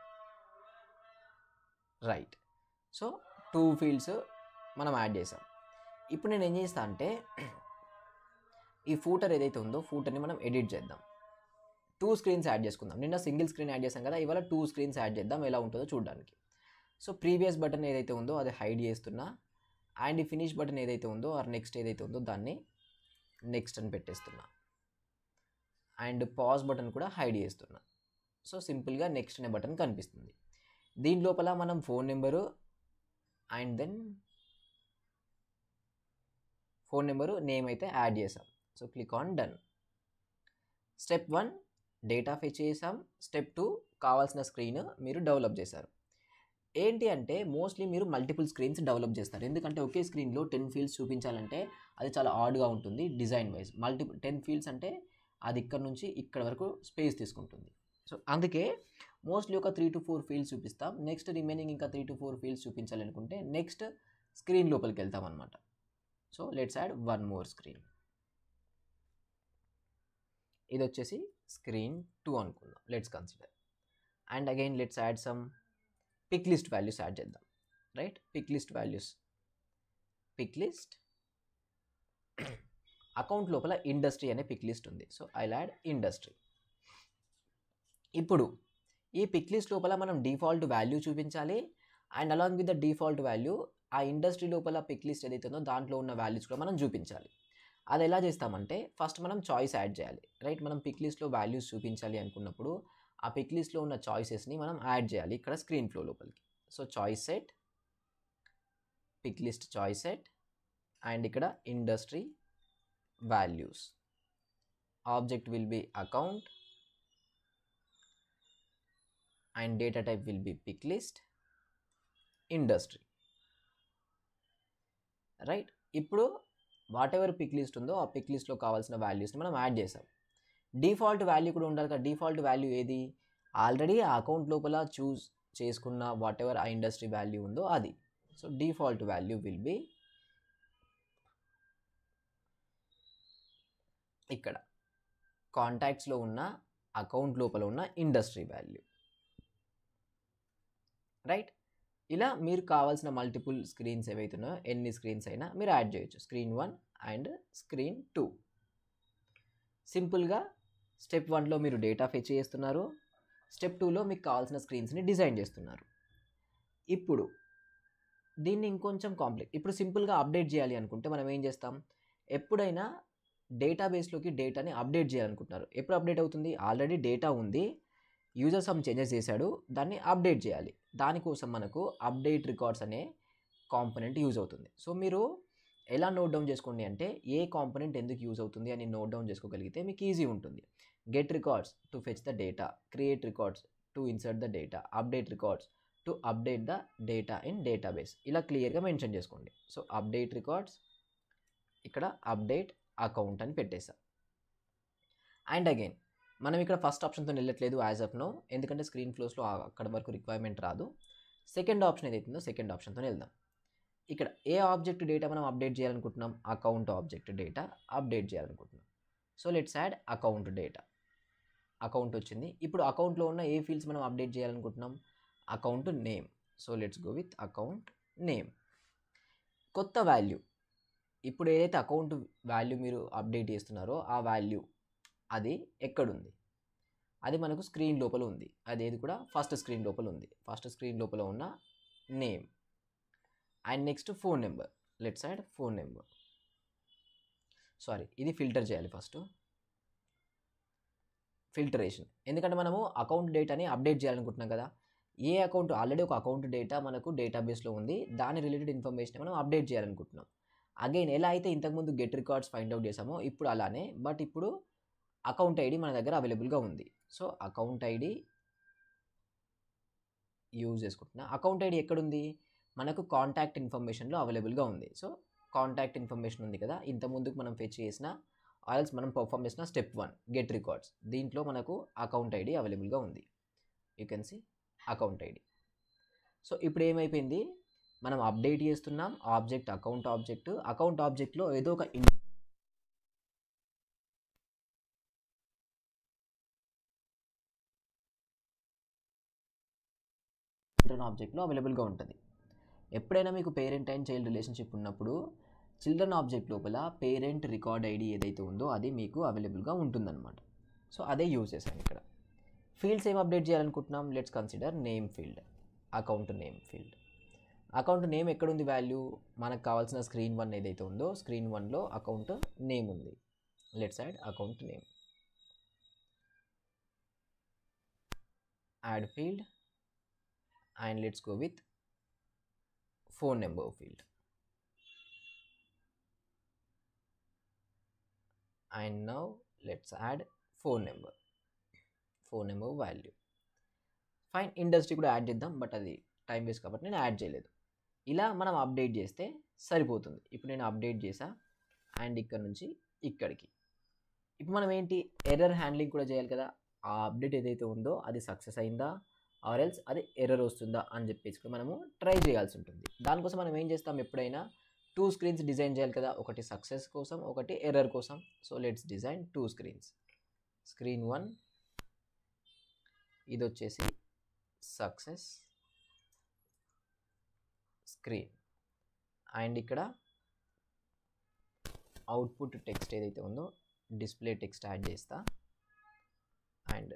Speaker 1: right. So 2 fields మనం యాడ్ చేసాం. ఇప్పుడు నేను ఏం చేస్తా అంటే ఈ ఫూటర్ ఏదైతే ఉందో ఫూటర్ని మనం ఎడిట్ చేద్దాం. 2 స్క్రీన్స్ యాడ్ చేసుకుందాం. నిన్న సింగిల్ స్క్రీన్ యాడ్ చేసాం కదా, ఇవాళ 2 స్క్రీన్స్ యాడ్ చేద్దాం ఎలా ఉంటుందో చూడడానికి. సో ప్రీవియస్ బటన్ ఏదైతే ఉందో అది హైడ్ చేస్తున్నా, అండ్ ఈ ఫినిష్ బటన్ ఏదైతే ఉందో ఆర్ నెక్స్ట్ ఏదైతే ఉందో దాన్ని నెక్స్ట్ అని పెట్టేస్తున్నా, అండ్ పాజ్ బటన్ కూడా హైడ్ చేస్తున్నా. సో సింపుల్గా నెక్స్ట్ అనే బటన్ కనిపిస్తుంది. దీని లోపల మనం phone number and then phone number name అయితే యాడ్ చేసాం. So click on done. Step 1 data fetch చేసాం. స్టెప్ 2 కావాల్సిన స్క్రీన్ మీరు డెవలప్ చేశారు. ఏంటి అంటే మోస్ట్లీ మీరు మల్టిపుల్ స్క్రీన్స్ డెవలప్ చేస్తారు. ఎందుకంటే ఒకే స్క్రీన్లో 10 ఫీల్డ్స్ చూపించాలంటే అది చాలా ఆడ్గా ఉంటుంది డిజైన్ వైజ్. 10 ఫీల్డ్స్ అంటే అది ఇక్కడ నుంచి ఇక్కడ వరకు స్పేస్ తీసుకుంటుంది. సో అందుకే మోస్ట్లీ ఒక 3 to 4 ఫీల్డ్స్ చూపిస్తాం. నెక్స్ట్ రిమైనింగ్ ఇంకా 3 to 4 ఫీల్డ్స్ చూపించాలనుకుంటే నెక్స్ట్ స్క్రీన్ లోపలికి వెళ్తాం అనమాట. So let's add 1 more screen. ఇది వచ్చేసి స్క్రీన్ 2 అనుకుందాం, let's consider. And again let's add some pick list values add చేద్దాం, right. Pick list values, pick list account లోపల ఇండస్ట్రీ అనే పిక్ లిస్ట్ ఉంది. So I add industry. ఇప్పుడు ఈ pick list లోపల మనం డిఫాల్ట్ వాల్యూ చూపించాలి, and along with the default value ఆ ఇండస్ట్రీ లోపల పిక్ లిస్ట్ ఏదైతే ఉందో దాంట్లో ఉన్న వాల్యూస్ కూడా మనం చూపించాలి. అది ఎలా చేస్తామంటే ఫస్ట్ మనం చాయిస్ యాడ్ చేయాలి, రైట్. మనం పిక్ లిస్ట్లో వాల్యూస్ చూపించాలి అనుకున్నప్పుడు ఆ పిక్ లిస్ట్లో ఉన్న చాయిసెస్ని మనం యాడ్ చేయాలి ఇక్కడ స్క్రీన్ ఫ్లో లోపలికి. So choice set, pick list choice set, and ఇక్కడ industry values. Object will be account and data type will be pick list industry, right. ఇప్పుడు వాట్ ఎవర్ పిక్ లిస్ట్ ఉందో ఆ పిక్ లిస్ట్లో కావాల్సిన వాల్యూస్ని మనం యాడ్ చేసాం. డిఫాల్ట్ వాల్యూ కూడా ఉండాలి కదా. డిఫాల్ట్ వాల్యూ ఏది, ఆల్రెడీ ఆ అకౌంట్ లోపల చూస్ చేసుకున్న వాట్ ఎవర్ ఆ ఇండస్ట్రీ వాల్యూ ఉందో అది. So default value will be ఇక్కడ కాంటాక్ట్స్లో ఉన్న అకౌంట్ లోపల ఉన్న ఇండస్ట్రీ వాల్యూ, రైట్. ఇలా మీరు కావాల్సిన మల్టిపుల్ స్క్రీన్స్ ఏవైతున్నాయో ఎన్ని స్క్రీన్స్ అయినా మీరు యాడ్ చేయొచ్చు. Screen 1 and screen 2. సింపుల్గా స్టెప్ 1లో మీరు డేటా ఫెచ్ చేస్తున్నారు, స్టెప్ 2లో మీకు కావాల్సిన స్క్రీన్స్ని డిజైన్ చేస్తున్నారు. ఇప్పుడు దీన్ని ఇంకొంచెం కాంప్లెక్స్. ఇప్పుడు సింపుల్గా అప్డేట్ చేయాలి అనుకుంటే మనం ఏం చేస్తాం, ఎప్పుడైనా డేటాబేస్లోకి డేటాని అప్డేట్ చేయాలనుకుంటున్నారు. ఎప్పుడు అప్డేట్ అవుతుంది, ఆల్రెడీ డేటా ఉంది, యూజర్ సమ్ చేంజెస్ చేశాడు, దాన్ని అప్డేట్ చేయాలి. దానికోసం మనకు అప్డేట్ రికార్డ్స్ అనే కాంపోనెంట్ యూజ్ అవుతుంది. సో మీరు ఎలా నోట్ డౌన్ చేసుకోండి అంటే ఏ కాంపోనెంట్ ఎందుకు యూజ్ అవుతుంది అని నోట్ డౌన్ చేసుకోగలిగితే మీకు ఈజీ ఉంటుంది. Get records to fetch the data, create records to insert the data, update records to update the data in database. ఇలా క్లియర్గా మెన్షన్ చేసుకోండి. సో అప్డేట్ రికార్డ్స్, ఇక్కడ అప్డేట్ అకౌంట్ అని పెట్టేసా. అండ్ అగైన్ మనం ఇక్కడ ఫస్ట్ ఆప్షన్తో వెళ్ళట్లేదు యాజ్ ఆఫ్ నో, ఎందుకంటే స్క్రీన్ ఫ్లోస్లో అక్కడ వరకు రిక్వైర్మెంట్ రాదు. సెకండ్ ఆప్షన్ ఏదైతుందో సెకండ్ ఆప్షన్తో వెళ్దాం. ఇక్కడ ఏ ఆబ్జెక్ట్ డేటా మనం అప్డేట్ చేయాలనుకుంటున్నాం, అకౌంట్ ఆబ్జెక్ట్ డేటా అప్డేట్ చేయాలనుకుంటున్నాం. So let's add account data. Account వచ్చింది. ఇప్పుడు అకౌంట్లో ఉన్న ఏ ఫీల్డ్స్ మనం అప్డేట్ చేయాలనుకుంటున్నాం, account name. So let's go with account name. కొత్త వాల్యూ, ఇప్పుడు ఏదైతే అకౌంట్ వాల్యూ మీరు అప్డేట్ చేస్తున్నారో ఆ వాల్యూ అది ఎక్కడుంది, అది మనకు స్క్రీన్ లోపల ఉంది. అదేది కూడా ఫస్ట్ స్క్రీన్ లోపల ఉంది. ఫస్ట్ స్క్రీన్ లోపల ఉన్న name. And next phone number. Let's add phone number. Sorry, ఇది ఫిల్టర్ చేయాలి ఫస్ట్, ఫిల్టరేషన్. ఎందుకంటే మనము అకౌంట్ డేటాని అప్డేట్ చేయాలనుకుంటున్నాం కదా. ఏ అకౌంట్, ఆల్రెడీ ఒక అకౌంట్ డేటా మనకు డేటాబేస్లో ఉంది, దాని రిలేటెడ్ ఇన్ఫర్మేషన్ మనం అప్డేట్ చేయాలనుకుంటున్నాం. అగైన్ ఎలా అయితే ఇంతకుముందు గెట్ రికార్డ్స్ ఫైండ్ అవుట్ చేసామో ఇప్పుడు అలానే, బట్ ఇప్పుడు అకౌంట్ ఐడి మన దగ్గర అవైలబుల్గా ఉంది. సో అకౌంట్ ఐడి యూజ్ చేసుకుంటున్నా. అకౌంట్ ఐడి ఎక్కడుంది, మనకు కాంటాక్ట్ ఇన్ఫర్మేషన్లో అవైలబుల్గా ఉంది. సో కాంటాక్ట్ ఇన్ఫర్మేషన్ ఉంది కదా, ఇంతకుముందుకు మనం ఫెచ్ చేసిన ఆల్స్ మనం పర్ఫామ్ చేసిన స్టెప్ 1 గెట్ రికార్డ్స్, దీంట్లో మనకు అకౌంట్ ఐడి అవైలబుల్గా ఉంది. You can see account ID. So ఇప్పుడు ఏమైపోయింది, మనం అప్డేట్ చేస్తున్నాం ఆబ్జెక్ట్ అకౌంట్ ఆబ్జెక్ట్. అకౌంట్ ఆబ్జెక్ట్లో ఏదో ఒక చిల్డ్రన్ ఆబ్జెక్ట్లో అవైలబుల్గా ఉంటుంది. ఎప్పుడైనా మీకు పేరెంట్ అండ్ చైల్డ్ రిలేషన్షిప్ ఉన్నప్పుడు చిల్డ్రన్ ఆబ్జెక్ట్ లోపల పేరెంట్ రికార్డ్ ఐడి ఏదైతే ఉందో అది మీకు అవైలబుల్గా ఉంటుందన్నమాట. సో అదే యూజ్ చేశాను ఇక్కడ. ఫీల్డ్స్ ఏం అప్డేట్ చేయాలనుకుంటున్నాం, let's consider name field, account name field. Account name ఎక్కడుంది వాల్యూ, మనకు కావాల్సిన స్క్రీన్ 1 ఏదైతే ఉందో స్క్రీన్ 1లో అకౌంట్ నేమ్ ఉంది. Let's add account name. Add field and let's go with phone number field. And now let's add phone number value. Fine, industry కూడా add చేద్దాం, but అది time waste కాబట్టి నేను యాడ్ చేయలేదు. ఇలా మనం అప్డేట్ చేస్తే సరిపోతుంది. ఇప్పుడు నేను అప్డేట్ చేసా అండ్ ఇక్కడ నుంచి ఇక్కడికి. ఇప్పుడు మనం ఏంటి, ఎర్రర్ హ్యాండ్లింగ్ కూడా చేయాలి కదా. ఆ అప్డేట్ ఏదైతే ఉందో అది సక్సెస్ అయిందా ఆర్ ఎల్స్ అది ఎర్రర్ వస్తుందా అని చెప్పేసి మనము ట్రై చేయాల్సి ఉంటుంది. దానికోసం మనం ఏం చేస్తాం, ఎప్పుడైనా 2 స్క్రీన్స్ డిజైన్ చేయాలి కదా, ఒకటి సక్సెస్ కోసం ఒకటి ఎర్రర్ కోసం. So let's design 2 screens. Screen 1 ఇది వచ్చేసి సక్సెస్ స్క్రీన్, అండ్ ఇక్కడ అవుట్పుట్ టెక్స్ట్ ఏదైతే ఉందో డిస్ప్లే టెక్స్ట్ యాడ్ చేస్తా. అండ్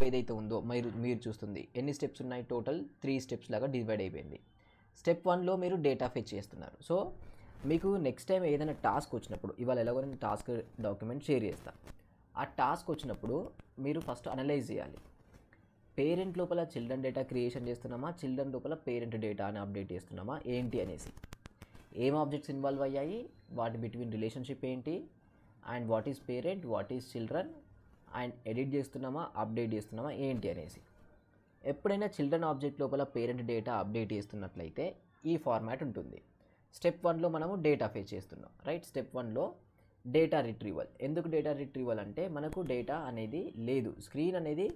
Speaker 1: ఏదైతే ఉందో మీరు చూస్తుంది ఎన్ని స్టెప్స్ ఉన్నాయి, టోటల్ 3 స్టెప్స్ లాగా డివైడ్ అయిపోయింది. స్టెప్ 1లో మీరు డేటా ఫెచ్ చేస్తున్నారు. సో మీకు నెక్స్ట్ టైం ఏదైనా టాస్క్ వచ్చినప్పుడు, ఇవాళ ఎలాగో నేను టాస్క్ డాక్యుమెంట్ షేర్ చేస్తాను, ఆ టాస్క్ వచ్చినప్పుడు మీరు ఫస్ట్ అనలైజ్ చేయాలి. పేరెంట్ లోపల చిల్డ్రన్ డేటా క్రియేషన్ చేస్తున్నామా, చిల్డ్రన్ లోపల పేరెంట్ డేటా అని అప్డేట్ చేస్తున్నామా ఏంటి అనేసి, ఏం ఆబ్జెక్ట్స్ ఇన్వాల్వ్ అయ్యాయి, వాటి బిట్వీన్ రిలేషన్షిప్ ఏంటి, and what is parent, what is children, and edit చేస్తున్నామా అప్డేట్ చేస్తున్నామా ఏంటి అనేసి. ఎప్పుడైనా చిల్డ్రన్ ఆబ్జెక్ట్ లోపల పేరెంట్ డేటా అప్డేట్ చేస్తున్నట్లయితే ఈ ఫార్మాట్ ఉంటుంది. స్టెప్ 1లో మనము డేటా ఫెచ్ చేస్తున్నాం, రైట్. స్టెప్ 1లో డేటా రిట్రీవల్. ఎందుకు డేటా రిట్రీవల్ అంటే మనకు డేటా అనేది లేదు, స్క్రీన్ అనేది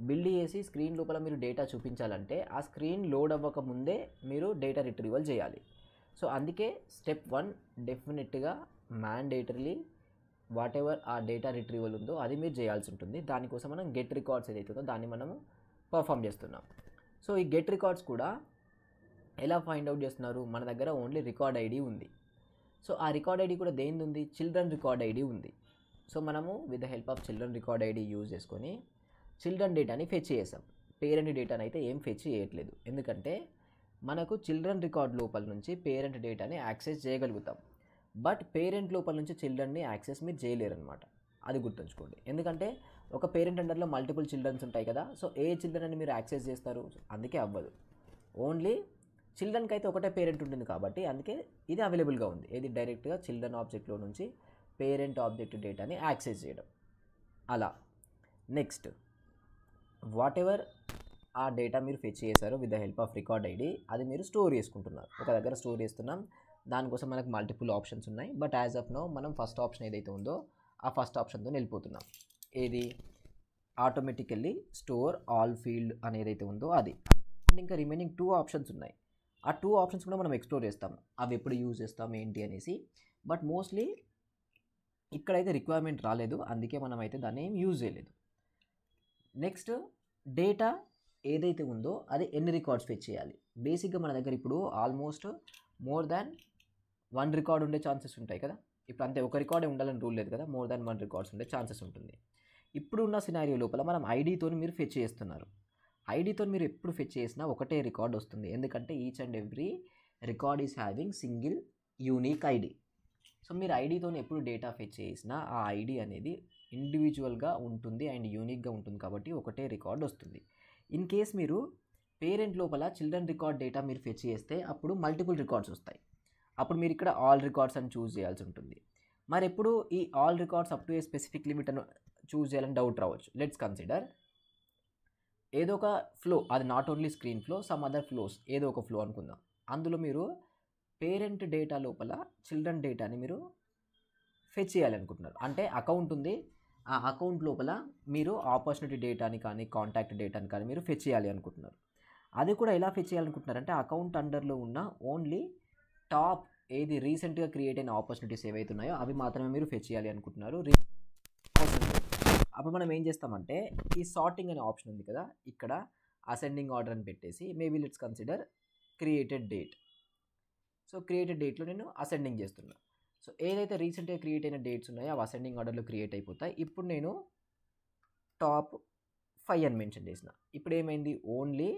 Speaker 1: బిల్డ్ చేసి స్క్రీన్ లోపల మీరు డేటా చూపించాలంటే ఆ స్క్రీన్ లోడ్ అవ్వక ముందే మీరు డేటా రిట్రీవల్ చేయాలి. సో అందుకే స్టెప్ 1 డెఫినెట్గా మ్యాండేటరీలీ వాట్ ఎవర్ ఆ డేటా రిట్రీవల్ ఉందో అది మీరు చేయాల్సి ఉంటుంది. దానికోసం మనం గెట్ రికార్డ్స్ ఏదైతే ఉందో దాన్ని మనము పర్ఫామ్ చేస్తున్నాం. సో ఈ గెట్ రికార్డ్స్ కూడా ఎలా ఫైండ్ అవుట్ చేస్తున్నారు, మన దగ్గర ఓన్లీ రికార్డ్ ఐడి ఉంది. సో ఆ రికార్డ్ ఐడి కూడా దేనిది ఉంది, చిల్డ్రన్ రికార్డ్ ఐడి ఉంది. సో మనము with the help of children record ID use చేసుకొని చిల్డ్రన్ డేటాని ఫెచ్ చేసాం. పేరెంట్ డేటాని అయితే ఏం ఫెచ్ చేయట్లేదు, ఎందుకంటే మనకు చిల్డ్రన్ రికార్డ్ లోపల నుంచి పేరెంట్ డేటాని యాక్సెస్ చేయగలుగుతాం. బట్ పేరెంట్ లోపల నుంచి చిల్డ్రన్ని యాక్సెస్ మీరు చేయలేరు అనమాట. అది గుర్తుంచుకోండి. ఎందుకంటే ఒక పేరెంట్ అండర్లో మల్టిపుల్ చిల్డ్రన్స్ ఉంటాయి కదా. సో ఏ చిల్డ్రన్ అని మీరు యాక్సెస్ చేస్తారు, అందుకే అవ్వదు. ఓన్లీ చిల్డ్రన్కి అయితే ఒకటే పేరెంట్ ఉంటుంది కాబట్టి అందుకే ఇది అవైలబుల్గా ఉంది. ఏది డైరెక్ట్గా చిల్డ్రన్ ఆబ్జెక్ట్లో నుంచి పేరెంట్ ఆబ్జెక్ట్ డేటాని యాక్సెస్ చేయడం. అలా నెక్స్ట్ వాట్ ఎవర్ ఆ డేటా మీరు ఫెచ్ చేశారో with the help of record ID, అది మీరు స్టోర్ చేసుకుంటున్నారు. ఒక దగ్గర స్టోర్ చేస్తున్నాం, దానికోసం మనకు మల్టిపుల్ ఆప్షన్స్ ఉన్నాయి. బట్ యాజ్ ఆఫ్ నో మనం ఫస్ట్ ఆప్షన్ ఏదైతే ఉందో ఆ ఫస్ట్ ఆప్షన్తో వెళ్ళిపోతున్నాం. ఏది ఆటోమేటికల్లీ స్టోర్ ఆల్ ఫీల్డ్ అనేది ఏదైతే ఉందో అది. అండ్ ఇంకా రిమైనింగ్ 2 ఆప్షన్స్ ఉన్నాయి. ఆ 2 ఆప్షన్స్ కూడా మనం ఎక్స్ప్లోర్ చేస్తాం, అవి ఎప్పుడు యూజ్ చేస్తాం ఏంటి అనేసి. బట్ మోస్ట్లీ ఇక్కడైతే రిక్వైర్మెంట్ రాలేదు, అందుకే మనం అయితే దాన్ని ఏం యూజ్ చేయలేదు. నెక్స్ట్ డేటా ఏదైతే ఉందో అది ఎన్ని రికార్డ్స్ ఫెచ్ చేయాలి. బేసిక్గా మన దగ్గర ఇప్పుడు ఆల్మోస్ట్ మోర్ దాన్ 1 రికార్డ్ ఉండే ఛాన్సెస్ ఉంటాయి కదా. ఇప్పుడు అంతే, ఒక రికార్డే ఉండాలని రూల్ లేదు కదా, మోర్ దాన్ 1 రికార్డ్స్ ఉండే ఛాన్సెస్ ఉంటుంది. ఇప్పుడు ఉన్న సినారియో లోపల మనం ఐడితో మీరు ఫెచ్ చేస్తున్నారు. ఐడితో మీరు ఎప్పుడు ఫెచ్ చేసినా ఒకటే రికార్డ్ వస్తుంది, ఎందుకంటే each and every record is having single unique ID. So మీరు ఐడితో ఎప్పుడు డేటా ఫెచ్ చేసినా ఆ ఐడి అనేది ఇండివిజువల్గా ఉంటుంది అండ్ యూనిక్గా ఉంటుంది, కాబట్టి ఒకటే రికార్డ్ వస్తుంది. ఇన్ కేస్ మీరు పేరెంట్ లోపల చిల్డ్రన్ రికార్డ్ డేటా మీరు ఫెచ్ చేస్తే అప్పుడు మల్టిపుల్ రికార్డ్స్ వస్తాయి. అప్పుడు మీరు ఇక్కడ ఆల్ రికార్డ్స్ అని చూస్ చేయాల్సి ఉంటుంది. మరి ఎప్పుడు ఈ all records up to A specific limit అని చూస్ చేయాలని డౌట్ రావచ్చు. లెట్స్ కన్సిడర్ ఏదో ఒక ఫ్లో, అది not only screen flow, some other flows, ఏదో ఒక ఫ్లో అనుకుందాం. అందులో మీరు పేరెంట్ డేటా లోపల చిల్డ్రన్ డేటాని మీరు ఫెచ్ చేయాలనుకుంటున్నారు. అంటే అకౌంట్ ఉంది, ఆ అకౌంట్ లోపల మీరు ఆపర్చునిటీ డేటాని కానీ కాంటాక్ట్ డేటాని కానీ మీరు ఫెచ్ చేయాలి అనుకుంటున్నారు. అది కూడా ఎలా ఫెచ్ చేయాలనుకుంటున్నారంటే అకౌంట్ అండర్లో ఉన్న ఓన్లీ టాప్ ఏది రీసెంట్గా క్రియేట్ అయిన ఆపర్చునిటీస్ ఏవైతే ఉన్నాయో అవి మాత్రమే మీరు ఫెచ్ చేయాలి అనుకుంటున్నారు. అప్పుడు మనం ఏం చేస్తామంటే ఈ సార్టింగ్ అనే ఆప్షన్ ఉంది కదా, ఇక్కడ అసెండింగ్ ఆర్డర్ అని పెట్టేసి maybe let's consider created date. So created డేట్లో నేను అసెండింగ్ చేస్తున్నా. సో ఏదైతే రీసెంట్గా క్రియేట్ అయిన డేట్స్ ఉన్నాయో అవి అసెండింగ్ ఆర్డర్లో క్రియేట్ అయిపోతాయి. ఇప్పుడు నేను టాప్ 5 అని మెన్షన్ చేసిన. ఇప్పుడు ఏమైంది, ఓన్లీ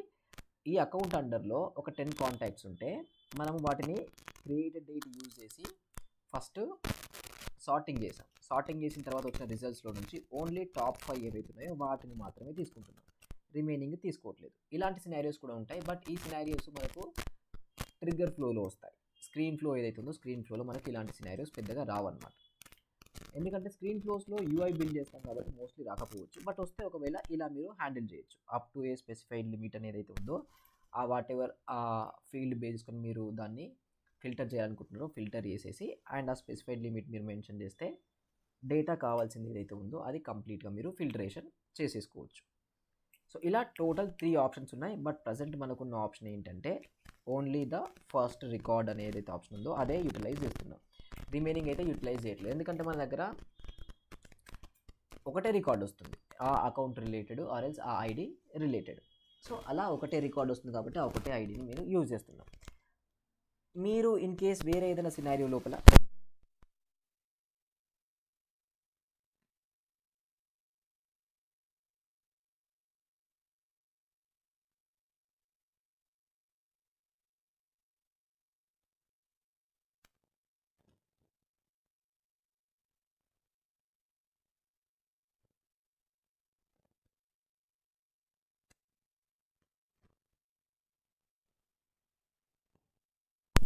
Speaker 1: ఈ అకౌంట్ అండర్లో ఒక 10 కాంటాక్ట్స్ ఉంటే మనం వాటిని క్రియేటెడ్ డేట్ యూజ్ చేసి ఫస్ట్ సార్టింగ్ చేసాం. సార్టింగ్ చేసిన తర్వాత వచ్చిన రిజల్ట్స్లో నుంచి ఓన్లీ టాప్ 5 ఏవైతే ఉన్నాయో వాటిని మాత్రమే తీసుకుంటున్నాం, రిమైనింగ్ తీసుకోవట్లేదు. ఇలాంటి సినారియోస్ కూడా ఉంటాయి. బట్ ఈ సినారియోస్ మనకు ట్రిగ్గర్ ఫ్లోలో వస్తాయి. స్క్రీన్ ఫ్లో ఏదైతే ఉందో స్క్రీన్ ఫ్లోలో మనకి ఇలాంటి సినారియోస్ పెద్దగా రావన్నమాట. ఎందుకంటే స్క్రీన్ ఫ్లోస్లో యూఐ బిల్డ్ చేస్తాం కాబట్టి మోస్ట్లీ రాకపోవచ్చు. బట్ వస్తే ఒకవేళ ఇలా మీరు హ్యాండిల్ చేయొచ్చు. Up to A specified limit అనేది ఏదైతే ఉందో ఆ వాట్ ఎవర్ ఆ ఫీల్డ్ బేస్కొని మీరు దాన్ని ఫిల్టర్ చేయాలనుకుంటున్నారో ఫిల్టర్ చేసేసి అండ్ ఆ స్పెసిఫైడ్ లిమిట్ మీరు మెన్షన్ చేస్తే డేటా కావాల్సింది ఏదైతే ఉందో అది కంప్లీట్గా మీరు ఫిల్టరేషన్ చేసేసుకోవచ్చు. సో ఇలా టోటల్ 3 ఆప్షన్స్ ఉన్నాయి. బట్ ప్రజెంట్ మనకున్న ఆప్షన్ ఏంటంటే ఓన్లీ ద ఫస్ట్ రికార్డ్ అనేది ఏదైతే ఆప్షన్ ఉందో అదే యూటిలైజ్ చేస్తున్నాం. రిమైనింగ్ అయితే యూటిలైజ్ చేయట్లేదు, ఎందుకంటే మన దగ్గర ఒకటే రికార్డ్ వస్తుంది, ఆ అకౌంట్ రిలేటెడ్ ఆర్ ఎల్స్ ఆ ఐడి రిలేటెడ్. సో అలా ఒకటే రికార్డ్ వస్తుంది కాబట్టి ఆ ఒకటే ఐడిని మీరు యూజ్ చేస్తున్నారు. మీరు ఇన్ కేస్ వేరే ఏదైనా సినారియో లోపల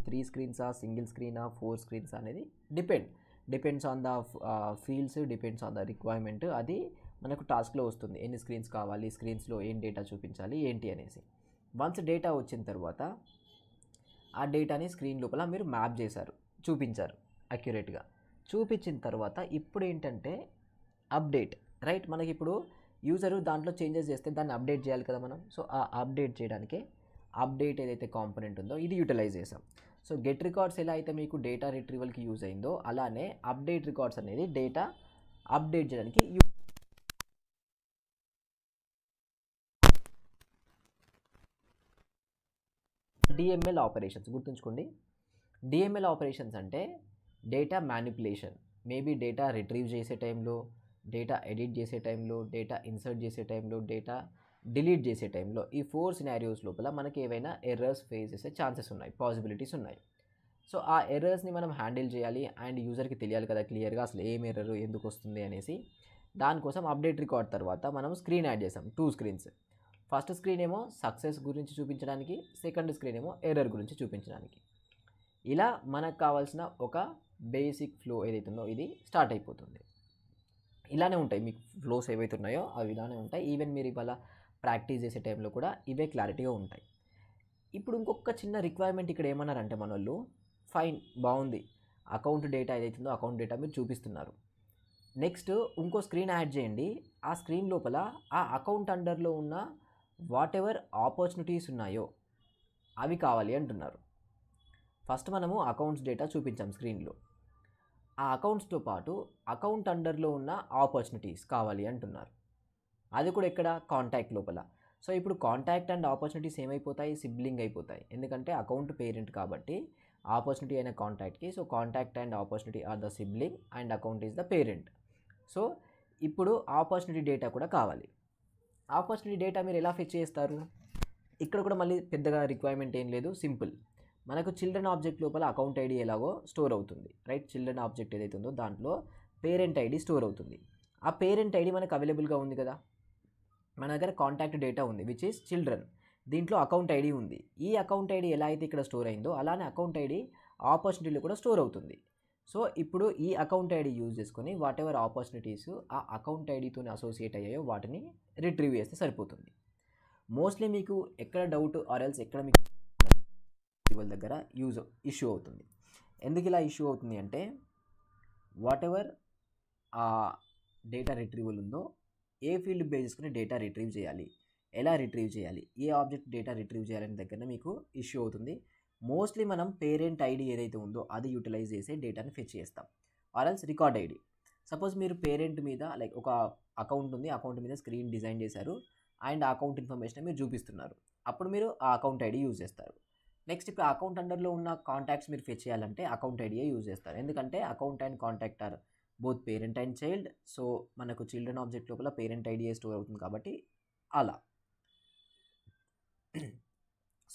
Speaker 1: త్రీ స్క్రీన్సా, సింగిల్ స్క్రీనా, 4 స్క్రీన్స్ అనేది depends on the fields, depends on the requirement. అది మనకు టాస్క్లో వస్తుంది, ఎన్ని స్క్రీన్స్ కావాలి, స్క్రీన్స్లో ఏం డేటా చూపించాలి ఏంటి అనేసి. వన్స్ డేటా వచ్చిన తర్వాత ఆ డేటాని స్క్రీన్ లోపల మీరు మ్యాప్ చేశారు, చూపించారు అక్యురేట్గా. చూపించిన తర్వాత ఇప్పుడు ఏంటంటే అప్డేట్, రైట్? మనకి ఇప్పుడు యూజరు దాంట్లో చేంజెస్ చేస్తే దాన్ని అప్డేట్ చేయాలి కదా మనం. సో ఆ అప్డేట్ చేయడానికే అప్డేట్ ఏదైతే కాంపోనెంట్ ఉందో ఇది యూటిలైజ్ చేసాం. సో గెట్ రికార్డ్స్ ఎలా అయితే మీకు డేటా రిట్రీవల్కి యూజ్ అయిందో అలానే అప్డేట్ రికార్డ్స్ అనేది డేటా అప్డేట్ చేయడానికి డిఎంఎల్ ఆపరేషన్స్ గుర్తుంచుకోండి. డిఎంఎల్ ఆపరేషన్స్ అంటే data manipulation, maybe data retrieve చేసే టైంలో, డేటా ఎడిట్ చేసే టైంలో, డేటా ఇన్సర్ట్ చేసే టైంలో, డేటా డిలీట్ చేసే టైంలో, ఈ 4 సినారియోస్ లోపల మనకి ఏవైనా ఎర్రర్స్ ఫేస్ చేసే ఛాన్సెస్ ఉన్నాయి, పాసిబిలిటీస్ ఉన్నాయి. సో ఆ ఎర్రర్స్ని మనం హ్యాండిల్ చేయాలి అండ్ యూజర్కి తెలియాలి కదా క్లియర్గా అసలు ఏం ఎర్రర్ ఎందుకు వస్తుంది అనేసి. దానికోసం అప్డేట్ రికార్డ్ తర్వాత మనం స్క్రీన్ యాడ్ చేసాం, 2 స్క్రీన్స్. ఫస్ట్ స్క్రీన్ ఏమో సక్సెస్ గురించి చూపించడానికి, సెకండ్ స్క్రీన్ ఏమో ఎర్రర్ గురించి చూపించడానికి. ఇలా మనకు కావాల్సిన ఒక బేసిక్ ఫ్లో ఏదైతుందో ఇది స్టార్ట్ అయిపోతుంది. ఇలానే ఉంటాయి మీకు ఫ్లోస్ ఏవైతే ఉన్నాయో అవి ఇలానే ఉంటాయి. ఈవెన్ మీరు ఇవాళ ప్రాక్టీస్ చేసే టైంలో కూడా ఇవే క్లారిటీగా ఉంటాయి. ఇప్పుడు ఇంకొక చిన్న రిక్వైర్మెంట్ ఇక్కడ ఏమన్నారంటే మన వాళ్ళు, ఫైన్ బాగుంది, అకౌంట్ డేటా ఏదైతుందో అకౌంట్ డేటా మీరు చూపిస్తున్నారు, నెక్స్ట్ ఇంకో స్క్రీన్ యాడ్ చేయండి. ఆ స్క్రీన్ లోపల ఆ అకౌంట్ అండర్లో ఉన్న వాట్ ఎవర్ ఆపర్చునిటీస్ ఉన్నాయో అవి కావాలి అంటున్నారు. ఫస్ట్ మనము అకౌంట్స్ డేటా చూపించాం స్క్రీన్లో, ఆ అకౌంట్స్తో పాటు అకౌంట్ అండర్లో ఉన్న ఆపర్చునిటీస్ కావాలి అంటున్నారు. అది కూడా ఎక్కడ, కాంటాక్ట్ లోపల. సో ఇప్పుడు కాంటాక్ట్ అండ్ ఆపర్చునిటీస్ ఏమైపోతాయి, సిబ్లింగ్ అయిపోతాయి. ఎందుకంటే అకౌంట్ పేరెంట్ కాబట్టి ఆపర్చునిటీ అయిన కాంటాక్ట్కి, so contact and opportunity are the sibling and account is the parent. So ఇప్పుడు ఆపర్చునిటీ డేటా కూడా కావాలి. ఆపర్చునిటీ డేటా మీరు ఎలా ఫెచ్ చేస్తారు? ఇక్కడ కూడా మళ్ళీ పెద్దగా రిక్వైర్మెంట్ ఏం లేదు, సింపుల్. మనకు చిల్డ్రన్ ఆబ్జెక్ట్ లోపల అకౌంట్ ఐడి ఎలాగో స్టోర్ అవుతుంది, రైట్? చిల్డ్రన్ ఆబ్జెక్ట్ ఏదైతే ఉందో దాంట్లో పేరెంట్ ఐడి స్టోర్ అవుతుంది. ఆ పేరెంట్ ఐడి మనకు అవైలబుల్గా ఉంది కదా, మన దగ్గర కాంటాక్ట్ డేటా ఉంది విచ్ ఈస్ చిల్డ్రన్, దీంట్లో అకౌంట్ ఐడి ఉంది. ఈ అకౌంట్ ఐడి ఎలా అయితే ఇక్కడ స్టోర్ అయిందో అలానే అకౌంట్ ఐడి ఆపర్చునిటీలో కూడా స్టోర్ అవుతుంది. సో ఇప్పుడు ఈ అకౌంట్ ఐడి యూజ్ చేసుకొని వాట్ ఎవర్ ఆపర్చునిటీస్ ఆ అకౌంట్ ఐడితో అసోసియేట్ అయ్యాయో వాటిని రిట్రీవ్ చేస్తే సరిపోతుంది. మోస్ట్లీ మీకు ఎక్కడ డౌట్ ఆర్ ఎల్స్ ఎక్కడ మీకు దగ్గర ఇష్యూ అవుతుంది. ఎందుకు ఇలా ఇష్యూ అవుతుంది అంటే, వాట్ ఎవర్ ఆ డేటా రిట్రీవల్ ఉందో ఏ ఫీల్డ్ బేస్ చేసుకుని డేటా రిట్రీవ్ చేయాలి, ఎలా రిట్రీవ్ చేయాలి, ఏ ఆబ్జెక్ట్ డేటా రిట్రీవ్ చేయాలని దగ్గర మీకు ఇష్యూ అవుతుంది. మోస్ట్లీ మనం పేరెంట్ ఐడి ఏదైతే ఉందో అది యూటిలైజ్ చేసే డేటాని ఫెచ్ చేస్తాం, or else record ID. Suppose మీరు పేరెంట్ మీద లైక్ ఒక అకౌంట్ ఉంది, అకౌంట్ మీద స్క్రీన్ డిజైన్ చేశారు అండ్ ఆ అకౌంట్ ఇన్ఫర్మేషన్ మీరు చూపిస్తున్నారు, అప్పుడు మీరు ఆ అకౌంట్ ఐడి యూజ్ చేస్తారు. నెక్స్ట్ ఇప్పుడు అకౌంట్ అండర్లో ఉన్న కాంటాక్ట్స్ మీరు ఫెచ్ చేయాలంటే అకౌంట్ ఐడియే యూజ్ చేస్తారు, ఎందుకంటే account and contact are both parent and child. So మనకు చిల్డ్రన్ ఆబ్జెక్ట్ లోపల పేరెంట్ ఐడియే స్టోర్ అవుతుంది కాబట్టి అలా.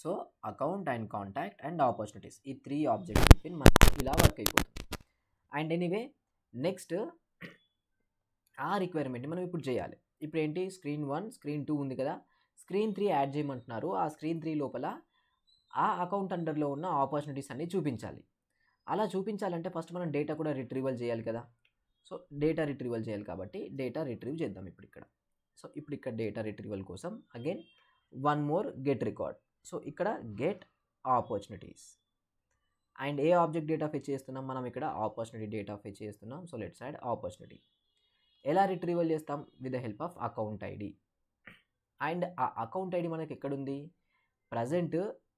Speaker 1: So account and contact and opportunities, ఈ 3 ఆబ్జెక్ట్స్ మనకి ఇలా వర్క్ అయిపోతుంది. అండ్ ఎనీవే నెక్స్ట్ ఆ రిక్వైర్మెంట్ని మనం ఇప్పుడు చేయాలి. ఇప్పుడు ఏంటి, స్క్రీన్ 1 స్క్రీన్ 2 ఉంది కదా, స్క్రీన్ 3 యాడ్ చేయమంటున్నారు. ఆ స్క్రీన్ 3 లోపల ఆ అకౌంట్ అండర్లో ఉన్న ఆపర్చునిటీస్ అన్నీ చూపించాలి. అలా చూపించాలంటే ఫస్ట్ మనం డేటా కూడా రిట్రీవల్ చేయాలి కదా. సో డేటా రిట్రీవల్ చేయాలి కాబట్టి డేటా రిట్రీవ్ చేద్దాం ఇప్పుడు ఇక్కడ. సో ఇప్పుడు ఇక్కడ డేటా రిట్రీవల్ కోసం again one more get record. So ఇక్కడ గెట్ ఆపర్చునిటీస్ అండ్ ఏ ఆబ్జెక్ట్ డేటా ఫెచ్ చేస్తున్నాం మనం, ఇక్కడ ఆపర్చునిటీ డేటా ఫెచ్ చేస్తున్నాం. So let's add opportunity. ఎలా రిట్రీవల్ చేస్తాం, with the help of account ID. And ఆ అకౌంట్ ఐడి మనకి ఎక్కడుంది, ప్రజెంట్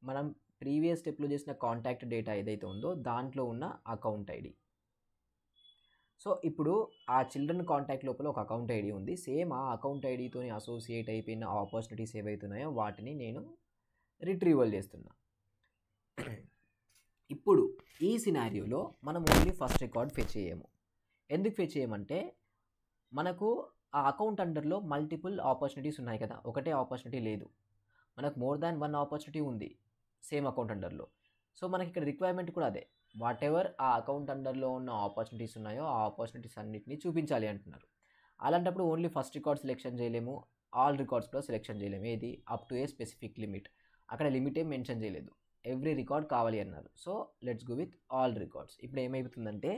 Speaker 1: మనం ప్రీవియస్ స్టెప్లో చేసిన కాంటాక్ట్ డేటా ఏదైతే ఉందో దాంట్లో ఉన్న అకౌంట్ ఐడి. సో ఇప్పుడు ఆ చిల్డ్రన్ కాంటాక్ట్ లోపల ఒక అకౌంట్ ఐడి ఉంది, సేమ్ ఆ అకౌంట్ ఐడితో అసోసియేట్ అయిపోయిన ఆపర్చునిటీస్ ఏవైతున్నాయో వాటిని నేను రిట్రీవల్ చేస్తున్నా. ఇప్పుడు ఈ సినారియోలో మనం ఓన్లీ ఫస్ట్ రికార్డ్ ఫెచ్ చేయము. ఎందుకు ఫెచ్ చేయమంటే మనకు ఆ అకౌంట్ అండర్లో మల్టిపుల్ ఆపర్చునిటీస్ ఉన్నాయి కదా, ఒకటే ఆపర్చునిటీ లేదు, మనకు మోర్ దాన్ 1 ఆపర్చునిటీ ఉంది సేమ్ అకౌంట్ అండర్లో. సో మనకి ఇక్కడ రిక్వైర్మెంట్ కూడా అదే, వాట్ ఎవర్ ఆ అకౌంట్ అండర్లో ఉన్న ఆపర్చునిటీస్ ఉన్నాయో ఆ ఆపర్చునిటీస్ అన్నిటిని చూపించాలి అంటున్నారు. అలాంటప్పుడు ఓన్లీ ఫస్ట్ రికార్డ్ సెలెక్షన్ చేయలేము, ఆల్ రికార్డ్స్ కూడా సెలెక్షన్ చేయలేము. ఏది, up to A specific limit, అక్కడ లిమిట్ ఏం మెన్షన్ చేయలేదు, ఎవ్రీ రికార్డ్ కావాలి అన్నారు. So let's go with all records. ఇప్పుడు ఏమైపోతుందంటే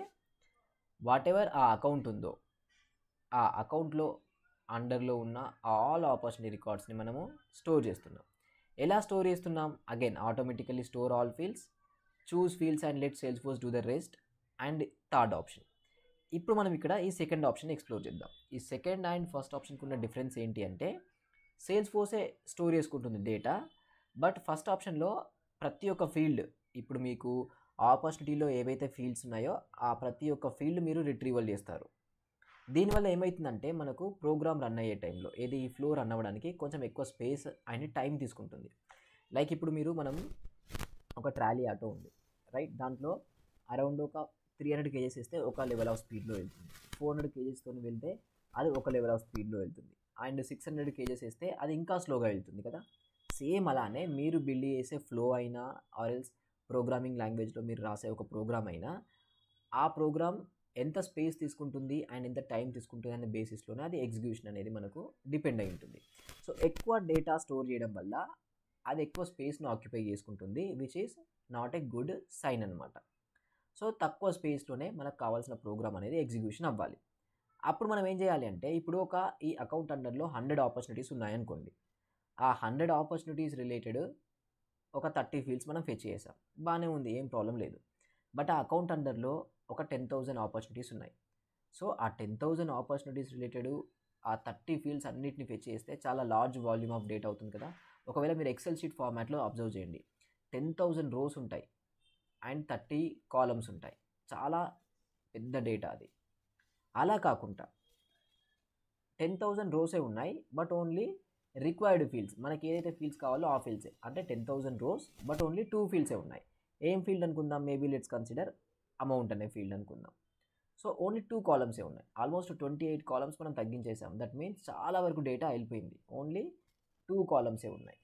Speaker 1: వాట్ ఎవర్ ఆ అకౌంట్ ఉందో ఆ అకౌంట్లో అండర్లో ఉన్న ఆల్ ఆపర్చునిటీ రికార్డ్స్ని మనము స్టోర్ చేస్తున్నాం. ఎలా స్టోర్ చేస్తున్నాం, again automatically store all fields, choose fields and let Salesforce do the rest and third option. ఇప్పుడు మనం ఇక్కడ ఈ సెకండ్ ఆప్షన్ ఎక్స్ప్లోర్ చేద్దాం. ఈ సెకండ్ అండ్ ఫస్ట్ ఆప్షన్కి ఉన్న డిఫరెన్స్ ఏంటి అంటే, సేల్స్ఫోర్సే స్టోర్ చేసుకుంటుంది డేటా, బట్ ఫస్ట్ ఆప్షన్లో ప్రతి ఒక్క ఫీల్డ్ ఇప్పుడు మీకు ఆపర్చునిటీలో ఏవైతే ఫీల్డ్స్ ఉన్నాయో ఆ ప్రతి ఒక్క ఫీల్డ్ మీరు రిట్రీవల్ చేస్తారు. దీనివల్ల ఏమవుతుందంటే మనకు ప్రోగ్రామ్ రన్ అయ్యే టైంలో ఏది ఈ ఫ్లో రన్ అవ్వడానికి కొంచెం ఎక్కువ స్పేస్ అండ్ టైం తీసుకుంటుంది. లైక్ ఇప్పుడు మనం ఒక ట్రాలీ ఆటో ఉంది, రైట్? దాంట్లో అరౌండ్ ఒక 300 కేజెస్ ఇస్తే ఒక లెవెల్ ఆఫ్ స్పీడ్లో వెళ్తుంది. 400 కేజెస్తో వెళ్తే అది ఒక లెవెల్ ఆఫ్ స్పీడ్లో వెళ్తుంది. అండ్ 600 కేజెస్ వేస్తే అది ఇంకా స్లోగా వెళ్తుంది కదా. సేమ్ అలానే మీరు బిల్డ్ చేసే ఫ్లో అయినా ఆర్ఎల్స్ ప్రోగ్రామింగ్ లాంగ్వేజ్లో మీరు రాసే ఒక ప్రోగ్రామ్ అయినా ఆ ప్రోగ్రామ్ ఎంత స్పేస్ తీసుకుంటుంది అండ్ ఎంత టైం తీసుకుంటుంది అనే బేసిస్లోనే అది ఎగ్జిక్యూషన్ అనేది మనకు డిపెండ్ అయి ఉంటుంది. సో ఎక్కువ డేటా స్టోర్ చేయడం వల్ల అది ఎక్కువ స్పేస్ను ఆక్యుపై చేసుకుంటుంది, which is not a good sign అనమాట. సో తక్కువ స్పేస్లోనే మనకు కావాల్సిన ప్రోగ్రామ్ అనేది ఎగ్జిక్యూషన్ అవ్వాలి. అప్పుడు మనం ఏం చేయాలి అంటే ఇప్పుడు ఈ అకౌంట్ అండర్లో 100 ఆపర్చునిటీస్ ఉన్నాయనుకోండి. ఆ 100 ఆపర్చునిటీస్ రిలేటెడ్ ఒక 30 ఫీల్డ్స్ మనం ఫెచ్ చేసాం, బాగానే ఉంది, ఏం ప్రాబ్లం లేదు. బట్ ఆ అకౌంట్ అండర్లో ఒక 10,000 ఆపర్చునిటీస్ ఉన్నాయి. సో ఆ 10,000 ఆపర్చునిటీస్ రిలేటెడ్ ఆ 30 ఫీల్డ్స్ అన్నిటిని ఫెచ్ చేస్తే చాలా లార్జ్ వాల్యూమ్ ఆఫ్ డేటా అవుతుంది కదా. ఒకవేళ మీరు ఎక్సెల్ షీట్ ఫార్మాట్లో అబ్జర్వ్ చేయండి, 10,000 రోస్ ఉంటాయి అండ్ 30 కాలమ్స్ ఉంటాయి, చాలా పెద్ద డేటా అది. అలా కాకుండా 10,000 రోసే ఉన్నాయి బట్ ఓన్లీ రిక్వైర్డ్ ఫీల్డ్స్, మనకి ఏదైతే ఫీల్డ్స్ కావాలో ఆ ఫీల్డ్సే, అంటే 10,000 రోస్ బట్ ఓన్లీ 2 ఫీల్డ్సే ఉన్నాయి. ఏం ఫీల్డ్ అనుకుందాం, మేబీ లెట్స్ కన్సిడర్ అమౌంట్ అనే ఫీల్డ్ అనుకుందాం. సో ఓన్లీ 2 కాలమ్సే ఉన్నాయి, ఆల్మోస్ట్ 28 కాలమ్స్ మనం తగ్గించేసాం. దట్ మీన్స్ చాలా వరకు డేటా వెళ్ళిపోయింది, ఓన్లీ 2 కాలమ్సే ఉన్నాయి.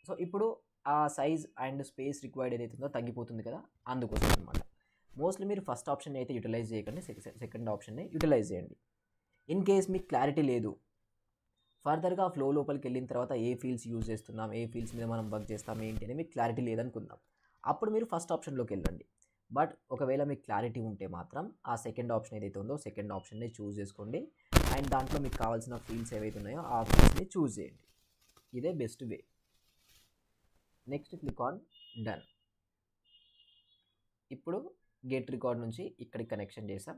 Speaker 1: సో ఇప్పుడు ఆ సైజ్ అండ్ స్పేస్ రిక్వైర్డ్ ఏదైతే ఉందో తగ్గిపోతుంది కదా, అందుకోసం అనమాట. మోస్ట్లీ మీరు ఫస్ట్ ఆప్షన్ అయితే యూటిలైజ్ చేయకండి, సెకండ్ ఆప్షన్ని యూటిలైజ్ చేయండి. ఇన్ కేస్ మీకు క్లారిటీ లేదు, ఫర్దర్గా ఫ్లో లోపలికి వెళ్ళిన తర్వాత ఏ ఫీల్డ్స్ యూజ్ చేస్తున్నాం, ఏ ఫీల్డ్స్ మీద మనం వర్క్ చేస్తాం ఏంటి అని మీకు క్లారిటీ లేదనుకుందాం, అప్పుడు మీరు ఫస్ట్ ఆప్షన్లోకి వెళ్ళండి. బట్ ఒకవేళ మీకు క్లారిటీ ఉంటే మాత్రం ఆ సెకండ్ ఆప్షన్ ఏదైతే ఉందో సెకండ్ ఆప్షన్ని చూస్ చేసుకోండి అండ్ దాంట్లో మీకు కావాల్సిన ఫీల్డ్స్ ఏవైతే ఉన్నాయో ఆ ఫీల్డ్స్ని చూస్ చేయండి. ఇదే best way. Next click on done. ఇప్పుడు గెట్ రికార్డ్ నుంచి ఇక్కడికి కనెక్షన్ చేసాం.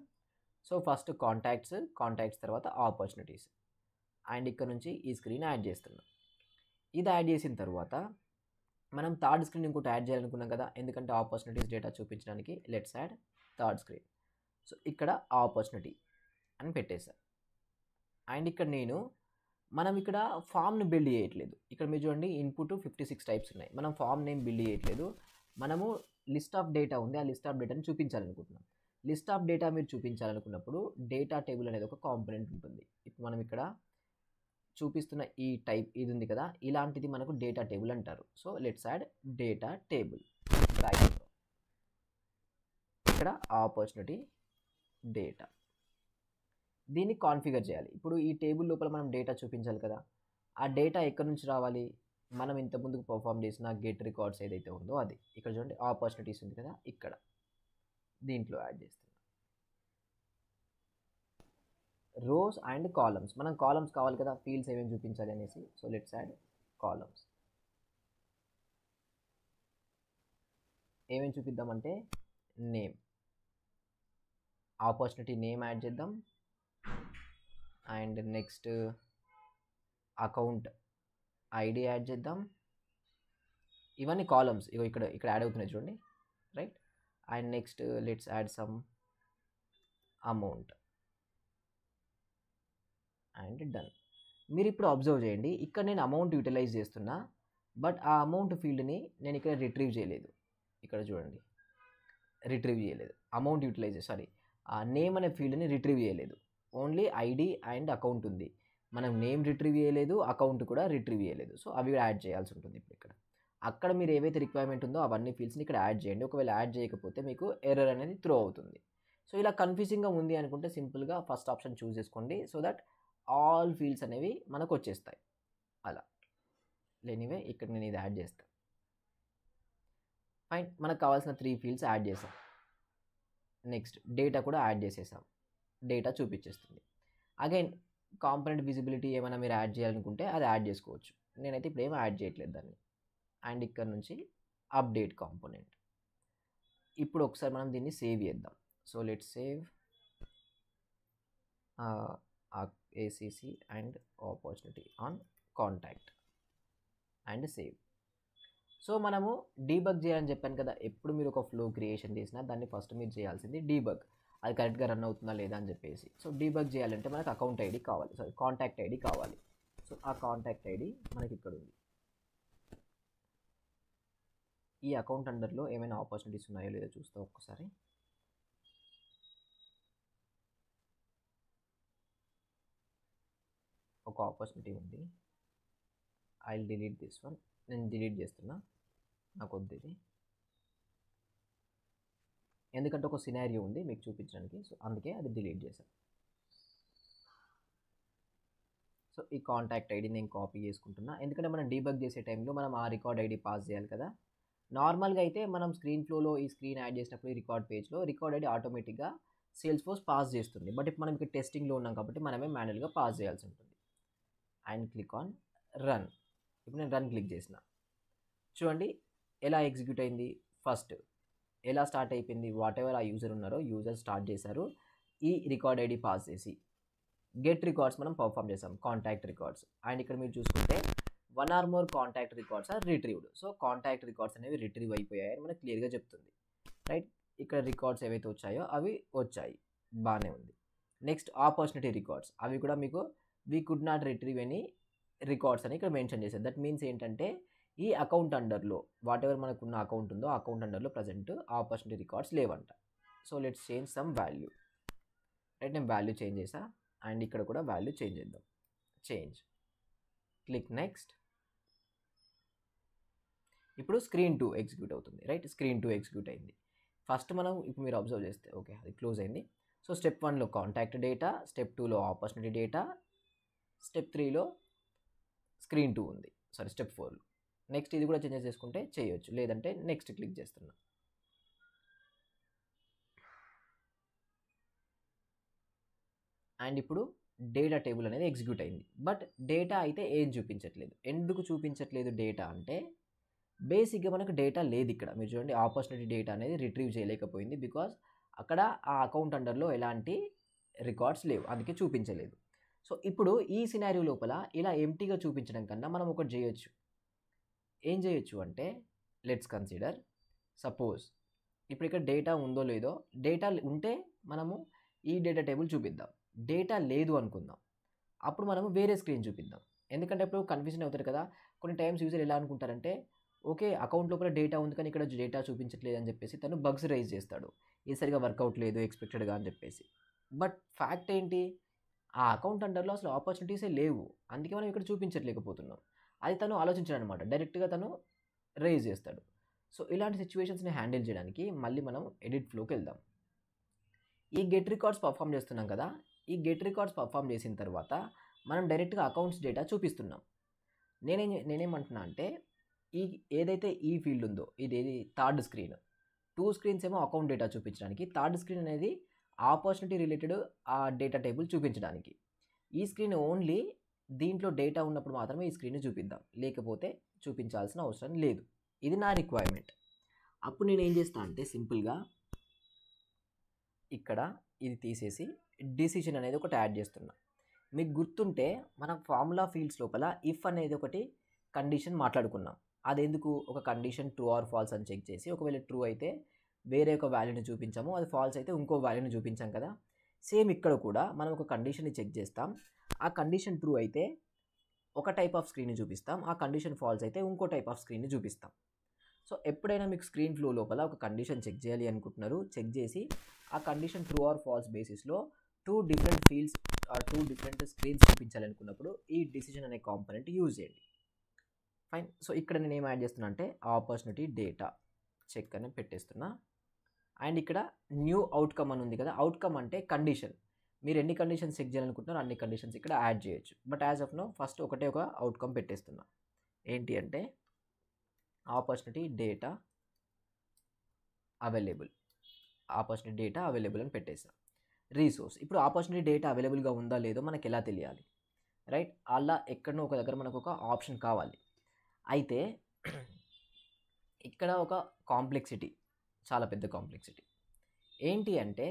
Speaker 1: సో ఫస్ట్ కాంటాక్ట్స్ తర్వాత ఆపర్చునిటీస్ అండ్ ఇక్కడ నుంచి ఈ స్క్రీన్ యాడ్ చేస్తున్నాం. ఇది యాడ్ చేసిన తర్వాత మనం థర్డ్ స్క్రీన్ ఇంకోటి యాడ్ చేయాలనుకున్నాం కదా, ఎందుకంటే ఆపర్చునిటీస్ డేటా చూపించడానికి. Let's add third screen. So ఇక్కడ ఆపర్చునిటీ అని పెట్టేశాను. అండ్ ఇక్కడ మనం ఇక్కడ ఫామ్ని బిల్డ్ చేయట్లేదు. ఇక్కడ మీరు చూడండి ఇన్పుట్ 56 టైప్స్ ఉన్నాయి, మనం ఫామ్ నేమ్ బిల్డ్ చేయట్లేదు. మనము లిస్ట్ ఆఫ్ డేటా ఉంది, ఆ లిస్ట్ ఆఫ్ డేటాని చూపించాలనుకుంటున్నాం. లిస్ట్ ఆఫ్ డేటా మీరు చూపించాలనుకున్నప్పుడు డేటా టేబుల్ అనేది ఒక కాంపోనెంట్ ఉంటుంది. ఇప్పుడు మనం ఇక్కడ చూపిస్తున్న ఈ టైప్ ఇది ఉంది కదా, ఇలాంటిది మనకు డేటా టేబుల్ అంటారు. So let's add data table. ఇక్కడ ఆపర్చునిటీ డేటా, దీన్ని కాన్ఫిగర్ చేయాలి. ఇప్పుడు ఈ టేబుల్ లోపల మనం డేటా చూపించాలి కదా, ఆ డేటా ఎక్కడి నుంచి రావాలి, మనం ఇంతకుముందుకు పర్ఫామ్ చేసిన గెట్ రికార్డ్స్ ఏదైతే ఉందో అది. ఇక్కడ చూడండి ఆపర్చునిటీస్ ఉంది కదా, ఇక్కడ దీంట్లో యాడ్ చేస్తున్నాం. రోస్ అండ్ కాలమ్స్, మనం కాలమ్స్ కావాలి కదా, ఫీల్డ్స్ ఏమేమి చూపించాలి అనేసి. So let's add columns. ఏమేమి చూపిద్దామంటే నేమ్, ఆపర్చునిటీ నేమ్ యాడ్ చేద్దాం. And next account ID add చేద్దాం. ఇవన్నీ కాలమ్స్, ఇగో ఇక్కడ యాడ్ అవుతున్నాయి చూడండి, right? And next let's add some amount and done. మీరు ఇప్పుడు అబ్జర్వ్ చేయండి, ఇక్కడ నేను అమౌంట్ యూటిలైజ్ చేస్తున్నా బట్ ఆ అమౌంట్ ఫీల్డ్ని నేను ఇక్కడ రిట్రీవ్ చేయలేదు. ఇక్కడ చూడండి రిట్రీవ్ చేయలేదు, అమౌంట్ యూటిలైజ్ ఆ నేమ్ అనే ఫీల్డ్ని రిట్రీవ్ చేయలేదు. ఓన్లీ ఐడి అండ్ అకౌంట్ ఉంది, మనం నేమ్ రిట్రీవ్ చేయలేదు, అకౌంట్ కూడా రిట్రీవ్ చేయలేదు. సో అవి యాడ్ చేయాల్సి ఉంటుంది. ఇప్పుడు ఇక్కడ అక్కడ మీరు ఏవైతే రిక్వైర్మెంట్ ఉందో అవన్నీ ఫీల్డ్స్ని ఇక్కడ యాడ్ చేయండి. ఒకవేళ యాడ్ చేయకపోతే మీకు ఎర్రర్ అనేది త్రో అవుతుంది. సో ఇలా కన్ఫ్యూజింగ్గా ఉంది అనుకుంటే సింపుల్గా ఫస్ట్ ఆప్షన్ చూస్ చేసుకోండి, సో దట్ ఆల్ ఫీల్డ్స్ అనేవి మనకు వచ్చేస్తాయి. అలా ఎనీవే ఇక్కడ నేను ఇది యాడ్ చేస్తాను. ఫైన్, మనకు కావాల్సిన 3 ఫీల్డ్స్ యాడ్ చేసాం. నెక్స్ట్ డేటా కూడా యాడ్ చేసేసాం, డేటా చూపించేస్తుంది. అగైన్ కాంపోనెంట్ విజిబిలిటీ ఏమైనా మీరు యాడ్ చేయాలనుకుంటే అది యాడ్ చేసుకోవచ్చు. నేనైతే ఇప్పుడు ఏమీ యాడ్ చేయట్లేదు దాన్ని. అండ్ ఇక్కడ నుంచి అప్డేట్ కాంపోనెంట్. ఇప్పుడు ఒకసారి మనం దీన్ని సేవ్ చేద్దాం. So let's save ACC and opportunity on contact and save. So మనము డీబగ్ చేయాలని చెప్పాను కదా, ఎప్పుడు మీరు ఒక ఫ్లో క్రియేషన్ చేసినా దాన్ని ఫస్ట్ మీరు చేయాల్సింది డీబగ్, అది కరెక్ట్గా రన్ అవుతుందా లేదా అని చెప్పేసి. సో డీబగ్ చేయాలంటే మనకు అకౌంట్ ఐడి కావాలి, సారీ కాంటాక్ట్ ఐడి కావాలి. సో ఆ కాంటాక్ట్ ఐడి మనకి ఇక్కడ ఉంది. ఈ అకౌంట్ అండర్లో ఏమైనా ఆపర్చునిటీస్ ఉన్నాయో లేదో చూస్తాం ఒక్కసారి. ఒక ఆపర్చునిటీ ఉంది, I will delete this one. నేను డిలీట్ చేస్తున్నా, నాకు వద్దు ఇది, ఎందుకంటే ఒక సినారియో ఉంది మీకు చూపించడానికి. సో అందుకే అది డిలీట్ చేశాను. సో ఈ కాంటాక్ట్ ఐడి నేను కాపీ చేసుకుంటున్నా, ఎందుకంటే మనం డీబగ్ చేసే టైంలో మనం ఆ రికార్డ్ ఐడి పాస్ చేయాలి కదా. నార్మల్గా అయితే మనం స్క్రీన్ ఫ్లోలో ఈ స్క్రీన్ యాడ్ చేసినప్పుడు ఈ రికార్డ్ పేజ్లో రికార్డ్ ఐడి ఆటోమేటిక్గా సేల్స్ ఫోర్స్ పాస్ చేస్తుంది. బట్ ఇప్పుడు మనం ఇక్కడ టెస్టింగ్లో ఉన్నాం కాబట్టి మనమే మాన్యువల్గా పాస్ చేయాల్సి ఉంటుంది. And click on run. ఇప్పుడు నేను రన్ క్లిక్ చేసిన, చూడండి ఎలా ఎగ్జిక్యూట్ అయింది. ఫస్ట్ ఎలా స్టార్ట్ అయిపోయింది, వాట్ ఎవర్ ఆ యూజర్ ఉన్నారో యూజర్ స్టార్ట్ చేశారు ఈ రికార్డ్ ఐడి పాస్ చేసి. గెట్ రికార్డ్స్ మనం పర్ఫామ్ చేసాం, కాంటాక్ట్ రికార్డ్స్. అండ్ ఇక్కడ మీరు చూసుకుంటే 1 or more contact records are retrieved. So contact records అనేవి రిట్రీవ్ అయిపోయాయని మనకు క్లియర్గా చెప్తుంది, రైట్. ఇక్కడ రికార్డ్స్ ఏవైతే వచ్చాయో అవి వచ్చాయి, బాగానే ఉంది. నెక్స్ట్ ఆపర్చునిటీ రికార్డ్స్, అవి కూడా మీకు we could not retrieve any records అని ఇక్కడ మెన్షన్ చేశారు. దట్ మీన్స్ ఏంటంటే ఈ అకౌంట్ అండర్లో వాట్ ఎవర్ మనకున్న అకౌంట్ ఉందో ఆ అకౌంట్ అండర్లో ప్రజెంట్ ఆపర్చునిటీ రికార్డ్స్ లేవంట. So let's change some value, right. నేను వాల్యూ చేంజ్ చేసా, అండ్ ఇక్కడ కూడా వాల్యూ చేంజ్ చేద్దాం. Change, click next. ఇప్పుడు స్క్రీన్ 2 ఎగ్జిక్యూట్ అవుతుంది, రైట్. స్క్రీన్ 2 ఎగ్జిక్యూట్ అయింది. ఫస్ట్ మనం ఇప్పుడు మీరు అబ్జర్వ్ చేస్తే ఓకే అది క్లోజ్ అయింది. సో స్టెప్ 1లో కాంటాక్ట్ డేటా, స్టెప్ 2లో ఆపర్చునిటీ డేటా, స్టెప్ 3లో స్క్రీన్ 2 ఉంది, సారీ స్టెప్ 4లో. నెక్స్ట్ ఇది కూడా చేంజెస్ చేసుకుంటే చేయొచ్చు, లేదంటే నెక్స్ట్ క్లిక్ చేస్తున్నా. అండ్ ఇప్పుడు డేటా టేబుల్ అనేది ఎగ్జిక్యూట్ అయింది. బట్ డేటా అయితే ఏం చూపించట్లేదు. ఎందుకు చూపించట్లేదు డేటా అంటే, బేసిక్గా మనకు డేటా లేదు ఇక్కడ. మీరు చూడండి ఆపర్చునిటీ డేటా అనేది రిట్రీవ్ చేయలేకపోయింది, బికాజ్ అక్కడ ఆ అకౌంట్ అండర్లో ఎలాంటి రికార్డ్స్ లేవు, అందుకే చూపించలేదు. సో ఇప్పుడు ఈ సినారియో లోపల ఇలా ఎంటీగా చూపించడం కన్నా మనం ఒకటి చేయొచ్చు. ఏం చేయొచ్చు అంటే, లెట్స్ కన్సిడర్ సపోజ్ ఇప్పుడు ఇక్కడ డేటా ఉందో లేదో, డేటా ఉంటే మనము ఈ డేటా టేబుల్ చూపిద్దాం. డేటా లేదు అనుకుందాం, అప్పుడు మనము వేరే స్క్రీన్ చూపిద్దాం. ఎందుకంటే ఇప్పుడు కన్ఫ్యూజన్ అవుతారు కదా. కొన్ని టైమ్స్ యూజర్ ఎలా అనుకుంటారంటే, ఓకే అకౌంట్ లోపల డేటా ఉంది కానీ ఇక్కడ డేటా చూపించట్లేదు అని చెప్పేసి తను బగ్స్ రైజ్ చేస్తాడు, ఇది సరిగా వర్కౌట్ లేదు ఎక్స్పెక్టెడ్గా అని చెప్పేసి. బట్ ఫ్యాక్ట్ ఏంటి, ఆ అకౌంట్ అండర్లో అసలు ఆపర్చునిటీసే లేవు, అందుకే మనం ఇక్కడ చూపించట్లేకపోతున్నాం. అది తను ఆలోచించాడు అనమాట, డైరెక్ట్గా తను రైజ్ చేస్తాడు. సో ఇలాంటి సిచ్యువేషన్స్ని హ్యాండిల్ చేయడానికి మళ్ళీ మనం ఎడిట్ ఫ్లోకి వెళ్దాం. ఈ గెట్ రికార్డ్స్ పర్ఫామ్ చేస్తున్నాం కదా, ఈ గెట్ రికార్డ్స్ పర్ఫామ్ చేసిన తర్వాత మనం డైరెక్ట్గా అకౌంట్స్ డేటా చూపిస్తున్నాం. నేనేమంటున్నా అంటే, ఈ ఏదైతే ఈ ఫీల్డ్ ఉందో ఇది థర్డ్ స్క్రీన్, 2 స్క్రీన్స్ ఏమో అకౌంట్ డేటా చూపించడానికి, థర్డ్ స్క్రీన్ అనేది ఆపర్చునిటీ రిలేటెడ్ ఆ డేటా టేబుల్ చూపించడానికి. ఈ స్క్రీన్ ఓన్లీ దీంట్లో డేటా ఉన్నప్పుడు మాత్రమే ఈ స్క్రీన్ చూపిద్దాం, లేకపోతే చూపించాల్సిన అవసరం లేదు. ఇది నా రిక్వైర్మెంట్. అప్పుడు నేను ఏం చేస్తాను అంటే, సింపుల్గా ఇక్కడ ఇది తీసేసి డిసిషన్ అనేది ఒకటి యాడ్ చేస్తున్నా. మీకు గుర్తుంటే మనం ఫార్ములా ఫీల్డ్స్ లోపల ఇఫ్ అనేది ఒకటి కండిషన్ మాట్లాడుకున్నాం. అదెందుకు, ఒక కండిషన్ ట్రూ ఆర్ ఫాల్స్ అని చెక్ చేసి, ఒకవేళ ట్రూ అయితే వేరే ఒక వాల్యూని చూపించాము, అది ఫాల్స్ అయితే ఇంకో వాల్యూని చూపించాం కదా. సేమ్ ఇక్కడ కూడా మనం ఒక కండిషన్ని చెక్ చేస్తాం, ఆ కండిషన్ ట్రూ అయితే ఒక టైప్ ఆఫ్ స్క్రీన్ని చూపిస్తాం, ఆ కండిషన్ ఫాల్స్ అయితే ఇంకో టైప్ ఆఫ్ స్క్రీన్ని చూపిస్తాం. సో ఎప్పుడైనా మీకు స్క్రీన్ ఫ్లో లోపల ఒక కండిషన్ చెక్ చేయాలి అనుకుంటున్నారు, చెక్ చేసి ఆ కండిషన్ ట్రూ ఆర్ ఫాల్స్ బేసిస్లో 2 different fields or 2 different screens చూపించాలనుకున్నప్పుడు ఈ డిసిషన్ అనే కాంపోనెంట్ యూజ్ చేయండి. ఫైన్. సో ఇక్కడ నేను ఏం యాడ్ చేస్తున్నా అంటే, ఆపర్చునిటీ డేటా చెక్ అని పెట్టేస్తున్నా. అండ్ ఇక్కడ న్యూ అవుట్కమ్ అని ఉంది కదా, అవుట్కమ్ అంటే కండిషన్. మీరు ఎన్ని కండిషన్స్ చెక్ చేయాలనుకుంటున్నారో అన్ని కండిషన్స్ ఇక్కడ యాడ్ చేయొచ్చు. But as of now first ఒకటే ఒక అవుట్కమ్ పెట్టేస్తున్నా. ఏంటి అంటే, opportunity data available, opportunity data available అని పెట్టేసా. రీసోర్స్, ఇప్పుడు ఆపర్చునిటీ డేటా అవైలబుల్గా ఉందా లేదో మనకి ఎలా తెలియాలి, రైట్. అలా ఎక్కడనో ఒక దగ్గర మనకు ఒక ఆప్షన్ కావాలి. అయితే ఇక్కడ ఒక కాంప్లెక్సిటీ, చాలా పెద్ద కాంప్లెక్సిటీ ఏంటి అంటే,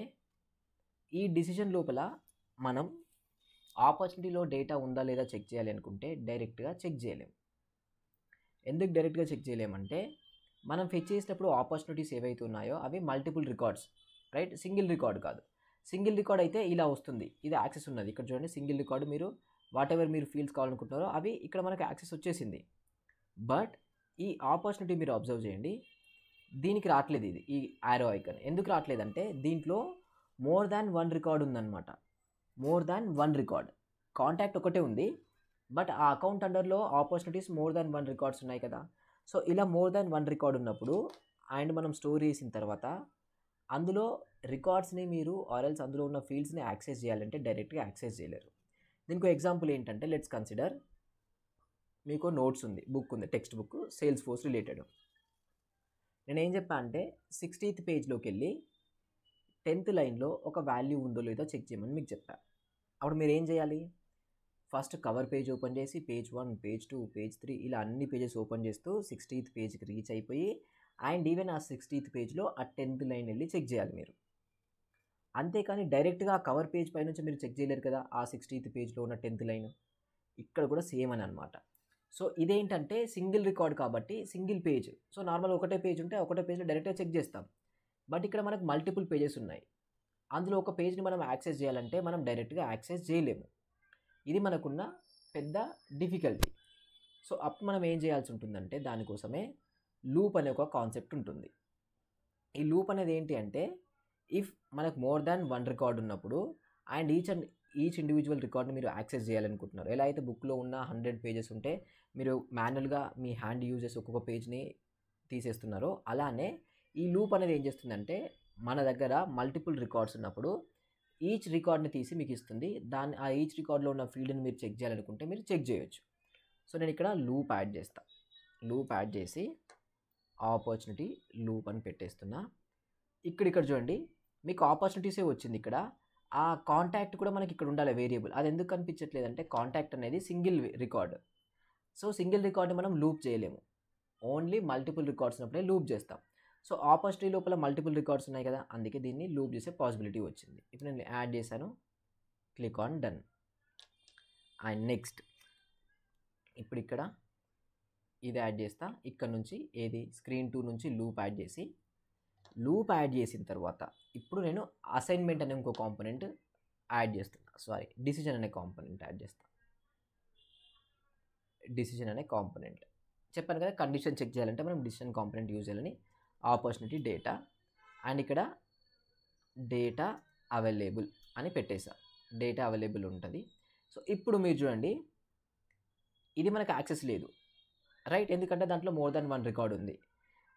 Speaker 1: ఈ డిసిషన్ లోపల మనం ఆపర్చునిటీలో డేటా ఉందా లేదా చెక్ చేయాలి అనుకుంటే డైరెక్ట్గా చెక్ చేయలేము. ఎందుకు డైరెక్ట్గా చెక్ చేయలేమంటే మనం ఫెచ్ చేసినప్పుడు ఆపర్చునిటీస్ ఏవైతే ఉన్నాయో అవి multiple records, right? Single record కాదు. సింగిల్ రికార్డ్ అయితే ఇలా వస్తుంది, ఇది యాక్సెస్ ఉన్నది. ఇక్కడ చూడండి సింగిల్ రికార్డు, మీరు వాట్ ఎవర్ మీరు ఫీల్డ్స్ కావాలనుకుంటున్నారో అవి ఇక్కడ మనకు యాక్సెస్ వచ్చేసింది. బట్ ఈ ఆపర్చునిటీ మీరు అబ్జర్వ్ చేయండి, దీనికి రావట్లేదు ఇది, ఈ యారో ఐకాన్ ఎందుకు రావట్లేదంటే దీంట్లో మోర్ దాన్ 1 రికార్డ్ ఉందన్నమాట. మోర్ దాన్ 1 రికార్డ్, కాంటాక్ట్ ఒకటే ఉంది బట్ ఆ అకౌంట్ అండర్లో ఆపర్చునిటీస్ మోర్ దాన్ 1 రికార్డ్స్ ఉన్నాయి కదా. సో ఇలా మోర్ దాన్ 1 రికార్డ్ ఉన్నప్పుడు అండ్ మనం స్టోర్ చేసిన తర్వాత అందులో రికార్డ్స్ని మీరు ఆర్ఎల్స్ అందులో ఉన్న ఫీల్డ్స్ని యాక్సెస్ చేయాలంటే డైరెక్ట్గా యాక్సెస్ చేయలేరు. దీనికి ఎగ్జాంపుల్ ఏంటంటే లెట్స్ కన్సిడర్ మీకు నోట్స్ ఉంది, బుక్ ఉంది, text book sales force related. నేను ఏం చెప్పా అంటే 60th పేజ్లోకి వెళ్ళి 10th లైన్లో ఒక వాల్యూ ఉందో లేదో చెక్ చేయమని మీకు చెప్పా. అప్పుడు మీరు ఏం చేయాలి, ఫస్ట్ కవర్ పేజ్ ఓపెన్ చేసి పేజ్ 1, పేజ్ 2, పేజ్ 3 ఇలా అన్ని పేజెస్ ఓపెన్ చేస్తూ 60th పేజ్కి రీచ్ అయిపోయి అండ్ ఈవెన్ ఆ 60th పేజ్లో ఆ 10th లైన్ వెళ్ళి చెక్ చేయాలి మీరు. అంతేకాని డైరెక్ట్గా ఆ కవర్ పేజ్ పై నుంచి మీరు చెక్ చేయలేరు కదా ఆ 60th పేజ్లో ఉన్న 10th లైన్. ఇక్కడ కూడా సేమ్ అని అనమాట. సో ఇదేంటంటే సింగిల్ రికార్డ్ కాబట్టి సింగిల్ పేజ్. సో నార్మల్గా ఒకటే పేజ్ ఉంటే ఒకటే పేజ్లో డైరెక్ట్గా చెక్ చేస్తాం. బట్ ఇక్కడ మనకు మల్టిపుల్ పేజెస్ ఉన్నాయి, అందులో ఒక పేజ్ని మనం యాక్సెస్ చేయాలంటే మనం డైరెక్ట్గా యాక్సెస్ చేయలేము. ఇది మనకున్న పెద్ద డిఫికల్టీ. సో అప్పుడు మనం ఏం చేయాల్సి ఉంటుందంటే దానికోసమే లూప్ అనే ఒక కాన్సెప్ట్ ఉంటుంది. ఈ లూప్ అనేది ఏంటి అంటే ఇఫ్ మనకు మోర్ దాన్ 1 రికార్డ్ ఉన్నప్పుడు అండ్ ఈచ్ ఇండివిజువల్ రికార్డ్ని మీరు యాక్సెస్ చేయాలనుకుంటున్నారు, ఎలా అయితే బుక్లో ఉన్న 100 పేజెస్ ఉంటే మీరు మాన్యువల్గా మీ హ్యాండ్ యూజ్ చేసి ఒక్కొక్క పేజ్ని తీసేస్తున్నారో అలానే ఈ లూప్ అనేది ఏం చేస్తుందంటే మన దగ్గర మల్టిపుల్ రికార్డ్స్ ఉన్నప్పుడు ఈచ్ రికార్డ్ని తీసి మీకు ఇస్తుంది. ఆ ఈచ్ రికార్డ్లో ఉన్న ఫీల్డ్ని మీరు చెక్ చేయాలనుకుంటే మీరు చెక్ చేయొచ్చు. సో నేను ఇక్కడ లూప్ యాడ్ చేస్తాను. లూప్ యాడ్ చేసి ఆపర్చునిటీ లూప్ అని పెట్టేస్తున్నా. ఇక్కడ చూడండి మీకు ఆపర్చునిటీసే వచ్చింది. ఇక్కడ ఆ కాంటాక్ట్ కూడా మనకి ఇక్కడ ఉండాలి వేరియబుల్. అది ఎందుకు కనిపించట్లేదు అంటే కాంటాక్ట్ అనేది సింగిల్ రికార్డ్. సో సింగిల్ రికార్డ్ని మనం లూప్ చేయలేము, ఓన్లీ మల్టిపుల్ రికార్డ్స్ ఉన్నప్పుడే లూప్ చేస్తాం. సో ఆపర్చునిటీ లోపల మల్టిపుల్ రికార్డ్స్ ఉన్నాయి కదా, అందుకే దీన్ని లూప్ చేసే పాసిబిలిటీ వచ్చింది. ఇప్పుడు నేను యాడ్ చేశాను, click on done and next. ఇప్పుడు ఇక్కడ ఇది యాడ్ చేస్తా, ఇక్కడ నుంచి ఏది స్క్రీన్ 2 నుంచి లూప్ యాడ్ చేసి, లూప్ యాడ్ చేసిన తర్వాత ఇప్పుడు నేను అసైన్మెంట్ అనే ఇంకో కాంపోనెంట్ యాడ్ చేస్తున్నా, డిసిజన్ అనే కాంపోనెంట్ యాడ్ చేస్తా. డిసిజన్ అనే కాంపోనెంట్ చెప్పాను కదా, కండిషన్ చెక్ చేయాలంటే మనం డిసిజన్ కాంపోనెంట్ యూజ్ చేయాలని. ఆపర్చునిటీ డేటా అండ్ ఇక్కడ డేటా అవైలబుల్ అని పెట్టేసా, డేటా అవైలబుల్ ఉంటుంది. సో ఇప్పుడు మీరు చూడండి ఇది మనకు యాక్సెస్ లేదు, రైట్? ఎందుకంటే దాంట్లో మోర్ దాన్ 1 రికార్డ్ ఉంది.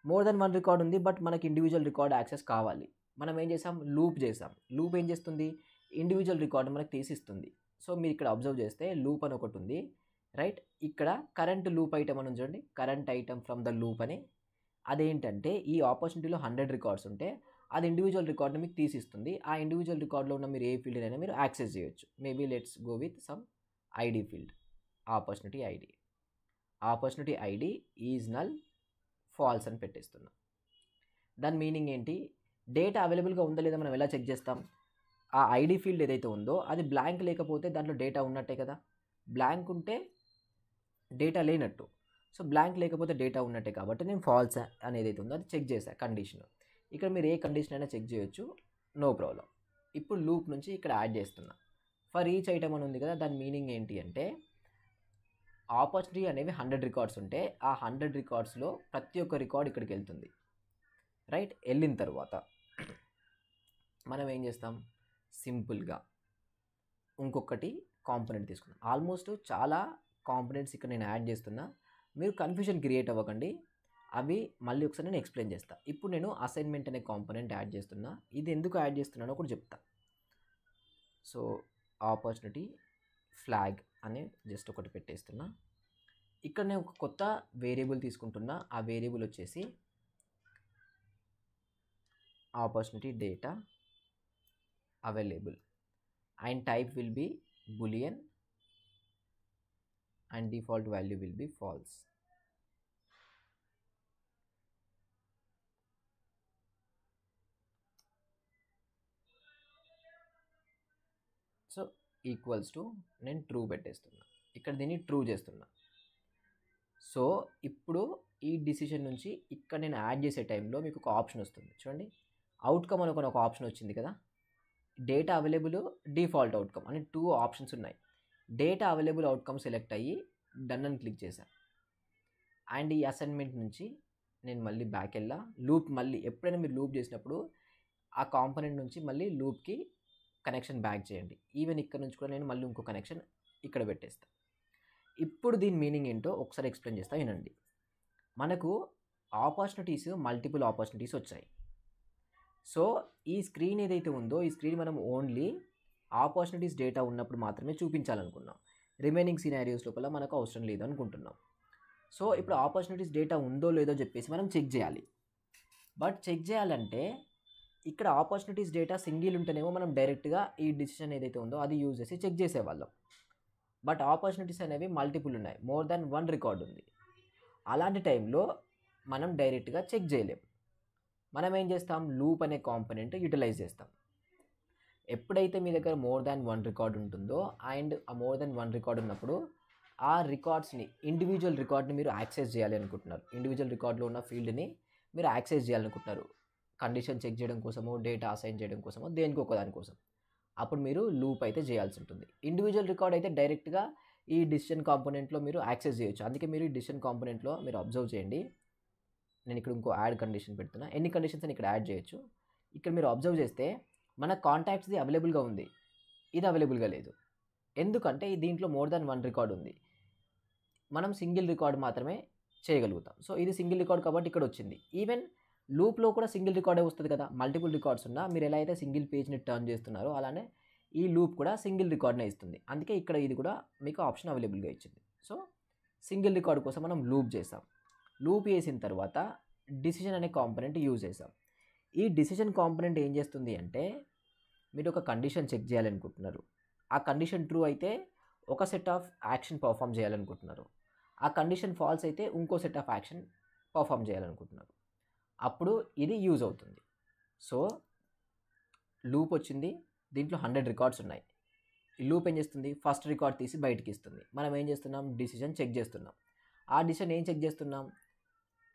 Speaker 1: మోర్ దాన్ 1 రికార్డ్ ఉంది బట్ మనకి ఇండివిజువల్ రికార్డ్ యాక్సెస్ కావాలి. మనం ఏం చేసాం, లూప్ చేసాం. లూప్ ఏం చేస్తుంది, ఇండివిజువల్ రికార్డ్ మనకు తీసిస్తుంది. సో మీరు ఇక్కడ అబ్జర్వ్ చేస్తే లూప్ అని ఒకటి ఉంది, రైట్? ఇక్కడ కరెంట్ లూప్ ఐటమ్ అని చూడండి, current item from the loop అని. అదేంటంటే ఈ ఆపర్చునిటీలో 100 రికార్డ్స్ ఉంటే అది ఇండివిజువల్ రికార్డ్ని మీకు తీసిస్తుంది. ఆ ఇండివిజువల్ రికార్డ్లో ఉన్న మీరు ఏ ఫీల్డ్ అయినా మీరు యాక్సెస్ చేయొచ్చు. Maybe let's go with some ID field, opportunity ID. Opportunity ID is null false అని పెట్టేస్తున్నాం. దాని మీనింగ్ ఏంటి, డేటా అవైలబుల్గా ఉందా లేదా మనం ఎలా చెక్ చేస్తాం? ఆ ఐడి ఫీల్డ్ ఏదైతే ఉందో అది బ్లాంక్ లేకపోతే దాంట్లో డేటా ఉన్నట్టే కదా, బ్లాంక్ ఉంటే డేటా లేనట్టు. సో బ్లాంక్ లేకపోతే డేటా ఉన్నట్టే కాబట్టి నేను ఫాల్స్ అనేది అయితే ఉందో అది చెక్ చేశా కండిషన్. ఇక్కడ మీరు ఏ కండిషన్ అయినా చెక్ చేయొచ్చు, నో ప్రాబ్లం. ఇప్పుడు లూప్ నుంచి ఇక్కడ యాడ్ చేస్తున్నా. ఫర్ ఈచ్ ఐటమ్ అని ఉంది కదా, దాని మీనింగ్ ఏంటి అంటే ఆపర్చునిటీ అనేవి 100 రికార్డ్స్ ఉంటే ఆ 100 రికార్డ్స్లో ప్రతి ఒక్క రికార్డ్ ఇక్కడికి వెళ్తుంది, రైట్? వెళ్ళిన తర్వాత మనం ఏం చేస్తాం, సింపుల్గా ఇంకొకటి కాంపోనెంట్ తీసుకున్నాం. ఆల్మోస్ట్ చాలా కాంపోనెంట్స్ ఇక్కడ నేను యాడ్ చేస్తున్నా, మీరు కన్ఫ్యూజన్ క్రియేట్ అవ్వకండి, అవి మళ్ళీ ఒకసారి నేను ఎక్స్ప్లెయిన్ చేస్తా. ఇప్పుడు నేను అసైన్మెంట్ అనే కాంపోనెంట్ యాడ్ చేస్తున్నా. ఇది ఎందుకు యాడ్ చేస్తున్నానో కూడా చెప్తా. సో ఆపర్చునిటీ ఫ్లాగ్ అని జస్ట్ ఒకటి పెట్టేస్తున్నా. ఇక్కడ నేను ఒక కొత్త వేరియబుల్ తీసుకుంటున్నా, ఆ వేరియబుల్ వచ్చేసి opportunity data available and type will B Boolean and default value will be false. So equals to నేను ట్రూ పెట్టేస్తున్నా, ఇక్కడ దీన్ని ట్రూ చేస్తున్నా. సో ఇప్పుడు ఈ డిసిషన్ నుంచి ఇక్కడ నేను యాడ్ చేసే టైంలో మీకు ఒక ఆప్షన్ వస్తుంది చూడండి. అవుట్కమ్ అనుకుని ఒక ఆప్షన్ వచ్చింది కదా. డేటా అవైలబుల్, డిఫాల్ట్ అవుట్కమ్ అని 2 ఆప్షన్స్ ఉన్నాయి. డేటా అవైలబుల్ అవుట్కమ్ సెలెక్ట్ అయ్యి డన్ అని క్లిక్ చేశాను. అండ్ ఈ అసైన్మెంట్ నుంచి నేను మళ్ళీ బ్యాక్ వెళ్ళా. లూప్ మళ్ళీ ఎప్పుడైనా మీరు లూప్ చేసినప్పుడు ఆ కాంపోనెంట్ నుంచి మళ్ళీ లూప్కి కనెక్షన్ బ్యాక్ చేయండి. ఈవెన్ ఇక్కడ నుంచి కూడా నేను మళ్ళీ ఇంకో కనెక్షన్ ఇక్కడ పెట్టేస్తాను. ఇప్పుడు దీని మీనింగ్ ఏంటో ఒకసారి ఎక్స్ప్లెయిన్ చేస్తా వినండి. మనకు మల్టిపుల్ ఆపర్చునిటీస్ వచ్చాయి. సో ఈ స్క్రీన్ ఏదైతే ఉందో ఈ స్క్రీన్ మనం ఓన్లీ ఆపర్చునిటీస్ డేటా ఉన్నప్పుడు మాత్రమే చూపించాలనుకున్నాం. రిమైనింగ్ సినారియోస్ లోపల మనకు అవసరం లేదు అనుకుంటున్నాం. సో ఇప్పుడు ఆపర్చునిటీస్ డేటా ఉందో లేదో చెప్పేసి మనం చెక్ చేయాలి. బట్ చెక్ చేయాలంటే ఇక్కడ ఆపర్చునిటీస్ డేటా సింగిల్ ఉంటేనేమో మనం డైరెక్ట్గా ఈ డిసిషన్ ఏదైతే ఉందో అది యూజ్ చేసి చెక్ చేసేవాళ్ళం. బట్ ఆపర్చునిటీస్ అనేవి మల్టిపుల్ ఉన్నాయి, మోర్ దాన్ 1 రికార్డ్ ఉంది. అలాంటి టైంలో మనం డైరెక్ట్గా చెక్ చేయలేం. మనం ఏం చేస్తాం, లూప్ అనే కాంపోనెంట్ యూటిలైజ్ చేస్తాం. ఎప్పుడైతే మీ దగ్గర మోర్ దాన్ 1 రికార్డ్ ఉంటుందో అండ్ ఆ మోర్ దాన్ 1 రికార్డ్ ఉన్నప్పుడు ఆ రికార్డ్స్ని ఇండివిజువల్ రికార్డ్ని మీరు యాక్సెస్ చేయాలి అనుకుంటున్నారు. ఇండివిజువల్ రికార్డులో ఉన్న ఫీల్డ్ని మీరు యాక్సెస్ చేయాలనుకుంటున్నారు. కండిషన్ చెక్ చేయడం కోసమో, డేటా అసైన్ చేయడం కోసమో, దేనికి ఒక దానికోసం. అప్పుడు మీరు లూప్ అయితే చేయాల్సి ఉంటుంది. ఇండివిజువల్ రికార్డ్ అయితే డైరెక్ట్గా ఈ డిసిషన్ కాంపోనెంట్లో మీరు యాక్సెస్ చేయొచ్చు. అందుకే మీరు ఈ డిసిషన్ కాంపోనెంట్లో మీరు అబ్జర్వ్ చేయండి. నేను ఇక్కడ ఇంకో యాడ్ కండిషన్ పెడుతున్నా. ఎన్ని కండిషన్స్ అని ఇక్కడ యాడ్ చేయొచ్చు. ఇక్కడ మీరు అబ్జర్వ్ చేస్తే మన కాంటాక్ట్స్ది అవైలబుల్గా ఉంది, ఇది అవైలబుల్గా లేదు. ఎందుకంటే దీంట్లో మోర్ దాన్ 1 రికార్డ్ ఉంది. మనం సింగిల్ రికార్డ్ మాత్రమే చేయగలుగుతాం. సో ఇది సింగిల్ రికార్డ్ కాబట్టి ఇక్కడ వచ్చింది. ఈవెన్ లూప్లో కూడా సింగిల్ రికార్డే వస్తుంది కదా. మల్టిపుల్ రికార్డ్స్ ఉన్నా మీరు ఎలా అయితే సింగిల్ పేజ్ని టర్న్ చేస్తున్నారో అలానే ఈ లూప్ కూడా సింగిల్ రికార్డ్నే ఇస్తుంది. అందుకే ఇక్కడ ఇది కూడా మీకు ఆప్షన్ అవైలబుల్గా ఇచ్చింది. సో సింగిల్ రికార్డ్ కోసం మనం లూప్ చేసాం. లూప్ వేసిన తర్వాత డిసిషన్ అనే కాంపోనెంట్ యూజ్ చేసాం. ఈ డిసిషన్ కాంపోనెంట్ ఏం చేస్తుంది అంటే మీరు ఒక కండిషన్ చెక్ చేయాలనుకుంటున్నారు. ఆ కండిషన్ ట్రూ అయితే ఒక సెట్ ఆఫ్ యాక్షన్ పర్ఫామ్ చేయాలనుకుంటున్నారు. ఆ కండిషన్ ఫాల్స్ అయితే ఇంకో సెట్ ఆఫ్ యాక్షన్ పర్ఫామ్ చేయాలనుకుంటున్నారు. అప్పుడు ఇది యూజ్ అవుతుంది. సో లూప్ వచ్చింది, దీంట్లో 100 రికార్డ్స్ ఉన్నాయి. ఈ లూప్ ఏం చేస్తుంది, ఫస్ట్ రికార్డ్ తీసి బయటికి ఇస్తుంది. మనం ఏం చేస్తున్నాం, డిసిషన్ చెక్ చేస్తున్నాం. ఆ డిసిషన్ ఏం చెక్ చేస్తున్నాం,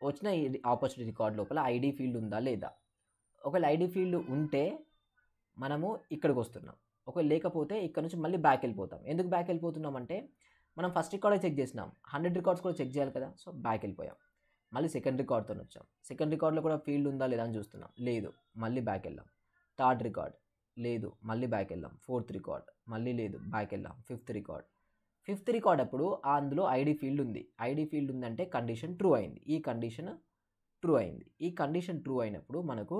Speaker 1: వచ్చిన ఈ ఆపర్చునిటీ రికార్డ్ లోపల ఐడి ఫీల్డ్ ఉందా లేదా. ఒకవేళ ఐడి ఫీల్డ్ ఉంటే మనము ఇక్కడికి వస్తున్నాం, ఒకవేళ లేకపోతే ఇక్కడ నుంచి మళ్ళీ బ్యాక్ వెళ్ళిపోతాం. ఎందుకు బ్యాక్ వెళ్ళిపోతున్నాం అంటే మనం ఫస్ట్ రికార్డే చెక్ చేసినాం, 100 రికార్డ్స్ కూడా చెక్ చేయాలి కదా. సో బ్యాక్ వెళ్ళిపోయాం. మళ్ళీ సెకండ్ రికార్డ్తో వచ్చాం. సెకండ్ రికార్డ్లో కూడా ఫీల్డ్ ఉందా లేదా అని చూస్తున్నాం, లేదు, మళ్ళీ బ్యాక్ వెళ్ళాం. థర్డ్ రికార్డ్ లేదు, మళ్ళీ బ్యాక్ వెళ్ళాం. ఫోర్త్ రికార్డ్ మళ్ళీ లేదు, బ్యాక్ వెళ్ళాం. ఫిఫ్త్ రికార్డ్ అప్పుడు అందులో ఐడి ఫీల్డ్ ఉంది. ఐడి ఫీల్డ్ ఉందంటే కండిషన్ ట్రూ అయింది. ఈ కండిషన్ ట్రూ అయింది. ఈ కండిషన్ ట్రూ అయినప్పుడు మనకు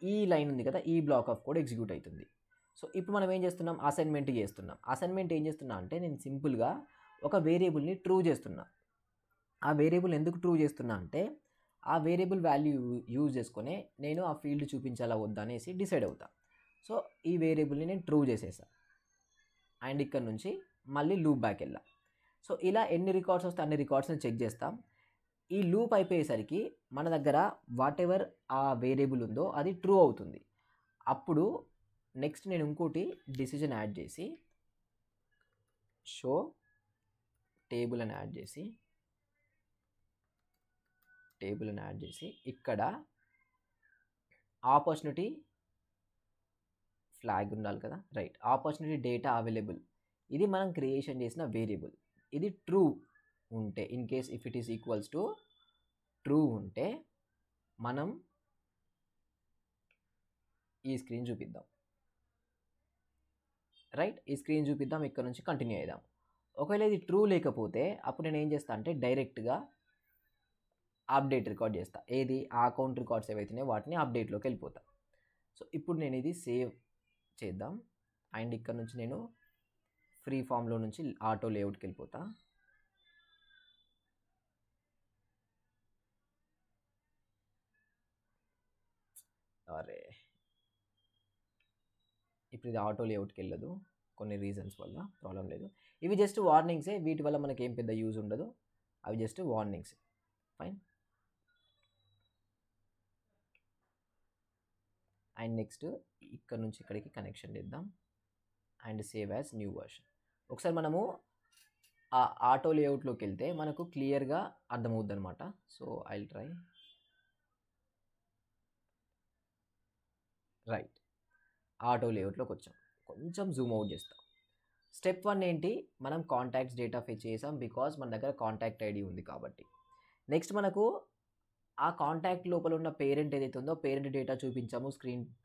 Speaker 1: ఈ లైన్ ఉంది కదా, ఈ బ్లాక్ ఆఫ్ కోడ్ ఎగ్జిక్యూట్ అవుతుంది. సో ఇప్పుడు మనం ఏం చేస్తున్నాం, అసైన్మెంట్ చేస్తున్నాం. అసైన్మెంట్ ఏం చేస్తున్నా అంటే నేను సింపుల్గా ఒక వేరియబుల్ని ట్రూ చేస్తున్నా. ఆ వేరియబుల్ ఎందుకు ట్రూ చేస్తున్నా అంటే ఆ వేరియబుల్ వాల్యూ యూజ్ చేసుకొని నేను ఆ ఫీల్డ్ చూపించాలా వద్దా అనేసి డిసైడ్ అవుతా. సో ఈ వేరియబుల్ని నేను ట్రూ చేసేసా అండ్ ఇక్కడ నుంచి మళ్ళీ లూప్ బ్యాక్ వెళ్ళా. సో ఇలా ఎన్ని రికార్డ్స్ వస్తే అన్ని రికార్డ్స్ని చెక్ చేస్తాం. ఈ లూప్ అయిపోయేసరికి మన దగ్గర వాట్ ఎవర్ ఆ వేరియబుల్ ఉందో అది ట్రూ అవుతుంది. అప్పుడు నెక్స్ట్ నేను ఇంకోటి డిసిజన్ యాడ్ చేసి షో టేబుల్ అని యాడ్ చేసి ఇక్కడ ఆపర్చునిటీ ఫ్లాగ్ ఉండాలి కదా, రైట్. ఆపర్చునిటీ డేటా అవైలబుల్, ఇది మనం క్రియేషన్ చేసిన వేరియబుల్. ఇది ట్రూ ఉంటే, in case if it is equals to true ఉంటే మనం ఈ స్క్రీన్ చూపిద్దాం, రైట్. ఈ స్క్రీన్ చూపిద్దాం, ఇక్కడ నుంచి కంటిన్యూ అయిదాం. ఒకవేళ ఇది ట్రూ లేకపోతే అప్పుడు నేను ఏం చేస్తాను అంటే డైరెక్ట్గా అప్డేట్ రికార్డ్ చేస్తా. ఏది, ఆ అకౌంట్ రికార్డ్స్ ఏవైతున్నాయో వాటిని అప్డేట్లోకి వెళ్ళిపోతా. సో ఇప్పుడు నేను ఇది సేవ్ చేద్దాం అండ్ ఇక్కడ నుంచి నేను ఫ్రీ ఫామ్లో నుంచి ఆటో లేఅవుట్కి వెళ్ళిపోతా. అరే ఇప్పుడు ఇది ఆటో లేఅవుట్కి వెళ్ళదు కొన్ని రీజన్స్ వల్ల, ప్రాబ్లం లేదు. ఇవి జస్ట్ వార్నింగ్సే, వీటి వల్ల మనకి ఏం పెద్ద యూజ్ ఉండదు. అవి just warnings, fine. And next ఇక్కడ నుంచి ఇక్కడికి కనెక్షన్ ఇద్దాం and save as new version. ఒకసారి మనము ఆ ఆటో లేఅవుట్లోకి వెళ్తే మనకు క్లియర్గా అర్థమవుద్ది అనమాట. So I try right. Auto లేఅవుట్లోకి వచ్చాం. కొంచెం జూమ్ అవుట్ చేస్తాం. స్టెప్ 1 ఏంటి, మనం కాంటాక్ట్స్ డేటా ఫెచ్ చేసాం బికాజ్ మన దగ్గర కాంటాక్ట్ ఐడి ఉంది కాబట్టి. నెక్స్ట్ మనకు ఆ కాంటాక్ట్ లోపల ఉన్న పేరెంట్ ఏదైతే ఉందో పేరెంట్ డేటా చూపించాము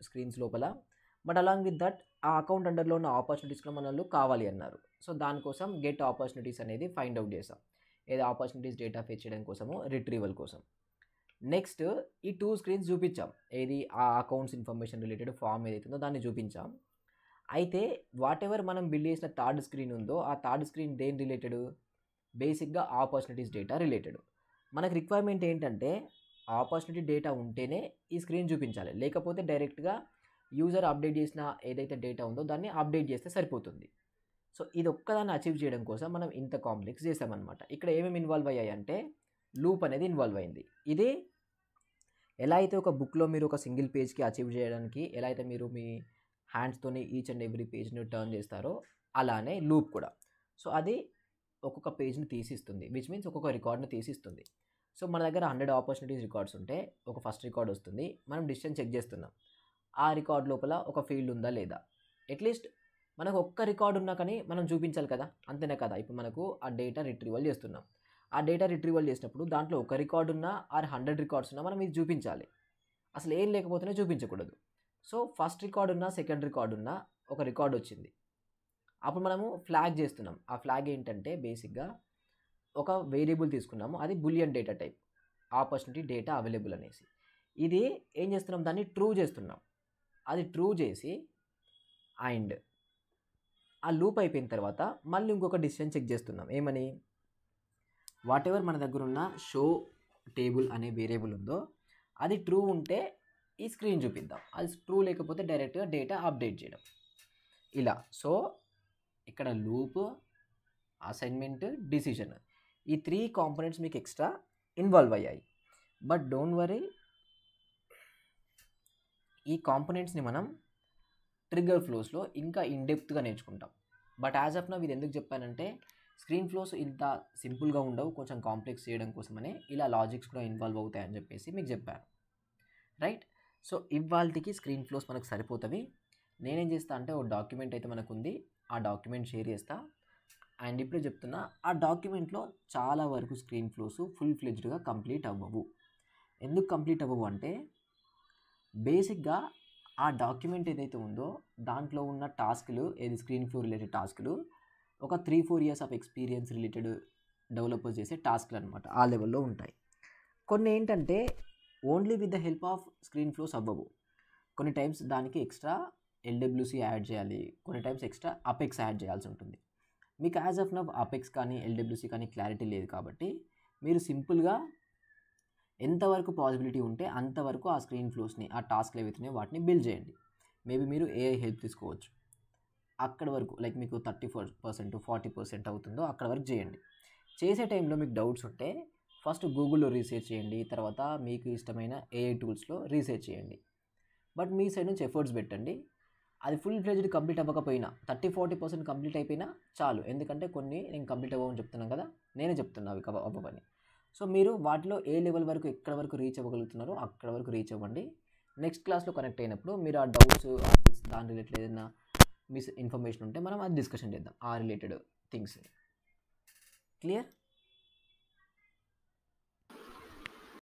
Speaker 1: స్క్రీన్స్ లోపల. బట్ అలాంగ్ విత్ దట్ ఆ అకౌంట్ అండర్లో ఉన్న ఆపర్చునిటీస్ కూడా మనల్ని కావాలి అన్నారు. సో దానికోసం గెట్ ఆపర్చునిటీస్ అనేది ఫైండ్ అవుట్ చేసాం. ఏదో ఆపర్చునిటీస్ డేటా ఫెచ్ చేయడం కోసము, రిట్రీవల్ కోసం. నెక్స్ట్ ఈ 2 స్క్రీన్స్ చూపించాం. ఏది ఆ అకౌంట్స్ ఇన్ఫర్మేషన్ రిలేటెడ్ ఫామ్ ఏదైతే ఉందో దాన్ని చూపించాం. అయితే వాట్ ఎవర్ మనం బిల్డ్ చేసిన థర్డ్ స్క్రీన్ ఉందో ఆ థర్డ్ స్క్రీన్ దేని రిలేటెడ్, బేసిక్గా ఆపర్చునిటీస్ డేటా రిలేటెడ్. మనకు రిక్వైర్మెంట్ ఏంటంటే ఆపర్చునిటీ డేటా ఉంటేనే ఈ స్క్రీన్ చూపించాలి, లేకపోతే డైరెక్ట్గా యూజర్ అప్డేట్ చేసిన ఏదైతే డేటా ఉందో దాన్ని అప్డేట్ చేస్తే సరిపోతుంది. సో ఇది ఒక్కదాన్ని అచీవ్ చేయడం కోసం మనం ఇంత కాంప్లెక్స్ చేసామన్నమాట. ఇక్కడ ఏమేమి ఇన్వాల్వ్ అయ్యాయి అంటే లూప్ అనేది ఇన్వాల్వ్ అయింది. ఇది ఎలా అయితే ఒక బుక్లో మీరు ఒక సింగిల్ పేజ్కి అచీవ్ చేయడానికి ఎలా అయితే మీరు మీ హ్యాండ్స్తోని ఈచ్ అండ్ ఎవ్రీ పేజ్ని టర్న్ చేస్తారో అలానే లూప్ కూడా. సో అది ఒక్కొక్క పేజ్ని తీసిస్తుంది, విచ్ మీన్స్ ఒక్కొక్క రికార్డ్ని తీసిస్తుంది. సో మన దగ్గర 100 ఆపర్చునిటీస్ రికార్డ్స్ ఉంటే ఒక ఫస్ట్ రికార్డ్ వస్తుంది, మనం డిస్టెన్స్ చెక్ చేస్తున్నాం ఆ రికార్డ్ లోపల ఒక ఫీల్డ్ ఉందా లేదా. అట్లీస్ట్ మనకు ఒక్క రికార్డ్ ఉన్నా కానీ మనం చూపించాలి కదా, అంతేనే కదా. ఇప్పుడు మనకు ఆ డేటా రిట్రీవల్ చేస్తున్నాం, ఆ డేటా రిట్రీవల్ చేసినప్పుడు దాంట్లో ఒక రికార్డ్ ఉన్నా ఆర్ 100 రికార్డ్స్ ఉన్నా మనం ఇది చూపించాలి, అసలు ఏం లేకపోతేనే చూపించకూడదు. సో ఫస్ట్ రికార్డ్ ఉన్నా సెకండ్ రికార్డ్ ఉన్నా ఒక రికార్డ్ వచ్చింది, అప్పుడు మనము ఫ్లాగ్ చేస్తున్నాం. ఆ ఫ్లాగ్ ఏంటంటే బేసిక్గా ఒక వేరియబుల్ తీసుకున్నాము, అది boolean data type, opportunity data available అనేసి. ఇది ఏం చేస్తున్నాం, దాన్ని ట్రూ చేస్తున్నాం. అది ట్రూ చేసి అండ్ ఆ లూప్ అయిపోయిన తర్వాత మళ్ళీ ఇంకొక డిసిషన్ చెక్ చేస్తున్నాం. ఏమని, వాట్ ఎవర్ మన దగ్గర ఉన్న షో టేబుల్ అనే వేరియబుల్ ఉందో అది ట్రూ ఉంటే ఈ స్క్రీన్ చూపిద్దాం, అది ట్రూ లేకపోతే డైరెక్ట్గా డేటా అప్డేట్ చేయడం ఇలా. సో ఇక్కడ లూప్, అసైన్మెంట్, డిసిషన్, ఈ 3 కాంపోనెంట్స్ మీకు ఎక్స్ట్రా ఇన్వాల్వ్ అయ్యాయి. బట్ డోంట్ వరీ, ఈ కాంపోనెంట్స్ని మనం ట్రిగ్గర్ ఫ్లోస్లో ఇంకా ఇన్డెప్త్గా నేర్చుకుంటాం. బట్ యాజ్ ఆఫ్ నౌ ఇది ఎందుకు చెప్పానంటే స్క్రీన్ ఫ్లోస్ ఇంత సింపుల్గా ఉండవు, కొంచెం కాంప్లెక్స్ చేయడం కోసమనే ఇలా లాజిక్స్ కూడా ఇన్వాల్వ్ అవుతాయని చెప్పేసి మీకు చెప్పాను, రైట్. సో ఇవాళకి స్క్రీన్ ఫ్లోస్ మనకు సరిపోతుంది. నేనేం చేస్తా అంటే ఒక డాక్యుమెంట్ అయితే మనకు ఉంది, ఆ డాక్యుమెంట్ షేర్ చేస్తా. అండ్ ఇప్పుడే చెప్తున్నా, ఆ డాక్యుమెంట్లో చాలా వరకు స్క్రీన్ ఫ్లోస్ ఫుల్ ఫ్లెడ్జ్డ్గా కంప్లీట్ అవ్వవు. ఎందుకు కంప్లీట్ అవ్వవు అంటే బేసిక్గా ఆ డాక్యుమెంట్ ఏదైతే ఉందో దాంట్లో ఉన్న టాస్క్లు, ఏది స్క్రీన్ ఫ్లో రిలేటెడ్ టాస్క్లు, ఒక 3-4 years of experience related developers చేసే టాస్క్లు అనమాట, ఆ లెవెల్లో ఉంటాయి. కొన్ని ఏంటంటే only with the help off screen flows అవ్వవు, కొన్ని టైమ్స్ దానికి ఎక్స్ట్రా ఎల్డబ్ల్యూసి యాడ్ చేయాలి, కొన్ని టైమ్స్ ఎక్స్ట్రా అపెక్స్ యాడ్ చేయాల్సి ఉంటుంది. మీకు యాజ్ ఆఫ్ నవ్ అపెక్స్ కానీ ఎల్డబ్ల్యూసి కానీ క్లారిటీ లేదు కాబట్టి మీరు సింపుల్గా ఎంతవరకు పాసిబిలిటీ ఉంటే అంతవరకు ఆ స్క్రీన్ ఫ్లోస్ని, ఆ టాస్క్లు ఏవైతున్నాయో వాటిని బిల్డ్ చేయండి. మేబీ మీరు ఏఐ హెల్ప్ తీసుకోవచ్చు, అక్కడ వరకు లైక్ మీకు 30% 40% అవుతుందో అక్కడ వరకు చేయండి. చేసే టైంలో మీకు డౌట్స్ ఉంటే ఫస్ట్ గూగుల్లో రీసెర్చ్ చేయండి, తర్వాత మీకు ఇష్టమైన ఏఐ టూల్స్లో రీసెర్చ్ చేయండి. బట్ మీ సైడ్ నుంచి ఎఫర్ట్స్ పెట్టండి. అది ఫుల్ ఫ్లెడ్జ్డ్ కంప్లీట్ అవ్వకపోయినా 30-40% కంప్లీట్ అయిపోయినా చాలు, ఎందుకంటే కొన్ని నేను కంప్లీట్ అవ్వమని చెప్తున్నాను కదా, నేనే చెప్తున్నా అవి అవ్వమని. సో మీరు వాటిలో ఏ లెవెల్ వరకు ఎక్కడ వరకు రీచ్ అవ్వగలుగుతున్నారో అక్కడ వరకు రీచ్ అవ్వండి. నెక్స్ట్ క్లాస్లో కనెక్ట్ అయినప్పుడు మీరు ఆ డౌట్స్ దాని రిలేటెడ్ ఏదైనా మిస్ ఇన్ఫర్మేషన్ ఉంటే మనం అది డిస్కషన్ చేద్దాం, ఆ రిలేటెడ్ థింగ్స్. క్లియర్?